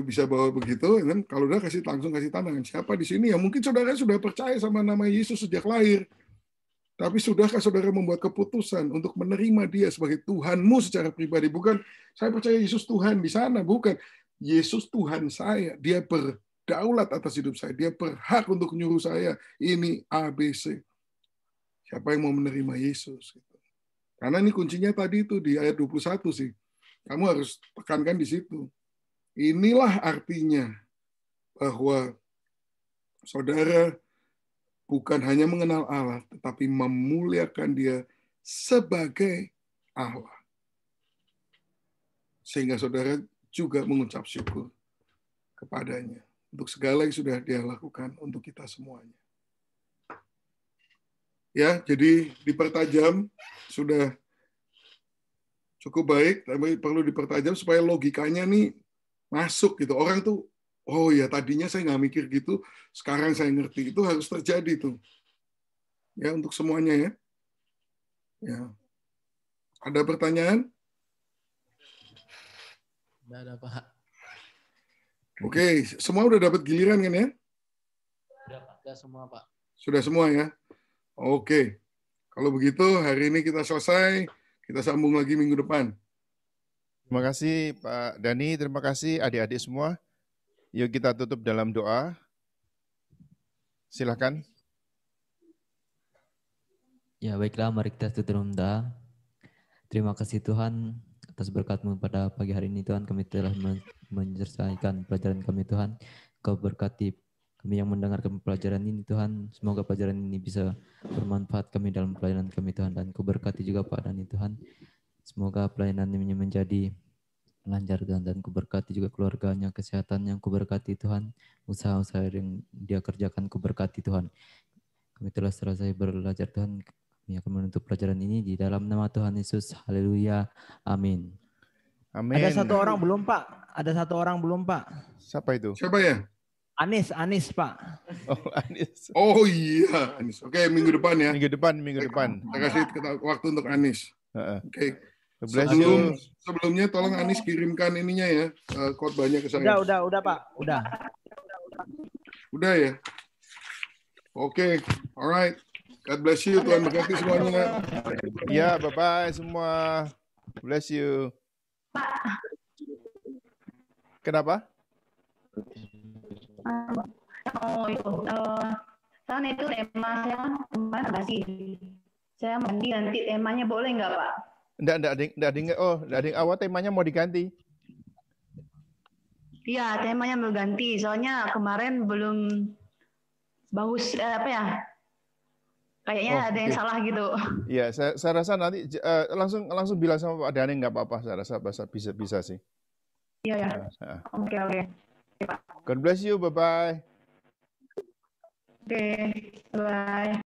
bisa bawa begitu, kan? Kalau udah langsung kasih tantangan. Siapa di sini yang mungkin saudara sudah percaya sama nama Yesus sejak lahir, tapi sudahkah saudara membuat keputusan untuk menerima dia sebagai Tuhanmu secara pribadi? Bukan saya percaya Yesus Tuhan di sana, bukan. Yesus Tuhan saya, dia berdaulat atas hidup saya, dia berhak untuk nyuruh saya ini ABC. Siapa yang mau menerima Yesus? Karena ini kuncinya tadi itu di ayat 21 sih. Kamu harus tekankan di situ. Inilah artinya bahwa saudara bukan hanya mengenal Allah, tetapi memuliakan dia sebagai Allah. Sehingga saudara juga mengucap syukur kepadanya untuk segala yang sudah dia lakukan untuk kita semuanya. Ya, jadi dipertajam, sudah cukup baik, tapi perlu dipertajam supaya logikanya nih masuk gitu. Orang tuh, oh ya tadinya saya nggak mikir gitu, sekarang saya ngerti. Itu harus terjadi tuh. Ya, untuk semuanya ya. Ya. Ada pertanyaan? Tidak ada, Pak. Oke, semua udah dapat giliran kan ya? Sudah semua, Pak. Sudah semua ya? Oke. Kalau begitu, hari ini kita selesai. Kita sambung lagi minggu depan. Terima kasih Pak Dani, terima kasih adik-adik semua. Yuk kita tutup dalam doa. Silakan. Ya baiklah, mari kita tutup dalam doa. Terima kasih Tuhan atas berkat-Mu pada pagi hari ini Tuhan. Kami telah menyelesaikan pelajaran kami Tuhan. Kau berkati kami yang mendengarkan pelajaran ini Tuhan. Semoga pelajaran ini bisa bermanfaat kami dalam pelayanan kami Tuhan. Dan Kau berkati juga Pak Dani Tuhan. Semoga pelayanan ini menjadi lancar Tuhan, dan Ku berkati juga keluarganya, kesehatan yang Ku berkati Tuhan, usaha-usaha yang dia kerjakan Ku berkati Tuhan. Kami telah selesai belajar Tuhan, kami akan menutup pelajaran ini di dalam nama Tuhan Yesus. Haleluya. Amin. Amin. Ada satu orang belum Pak. Ada satu orang belum Pak. Siapa itu? Siapa ya? Anis Pak. Oh, Anis. Oh iya, Anis. Oke, minggu depan ya. Minggu depan. Saya kasih waktu untuk Anis. Oke. Sebelumnya tolong Anis kirimkan ininya ya, khotbahnya ke saya. Udah Pak, udah. Udah ya. Oke, alright. God bless you, Tuhan berkati semuanya. Ya, bye-bye semua. Bless you. Kenapa? Soalnya itu tema saya kemarin nggak sih? Saya ganti temanya, boleh nggak Pak? Enggak ada yang awal temanya mau diganti. Iya, temanya mau ganti. Soalnya kemarin belum bagus kayaknya ada yang salah gitu. Iya, saya rasa nanti langsung bilang sama Pak Dani nggak apa-apa. Saya rasa bisa sih. Iya. Oke. God bless you. Bye-bye. Oke, bye.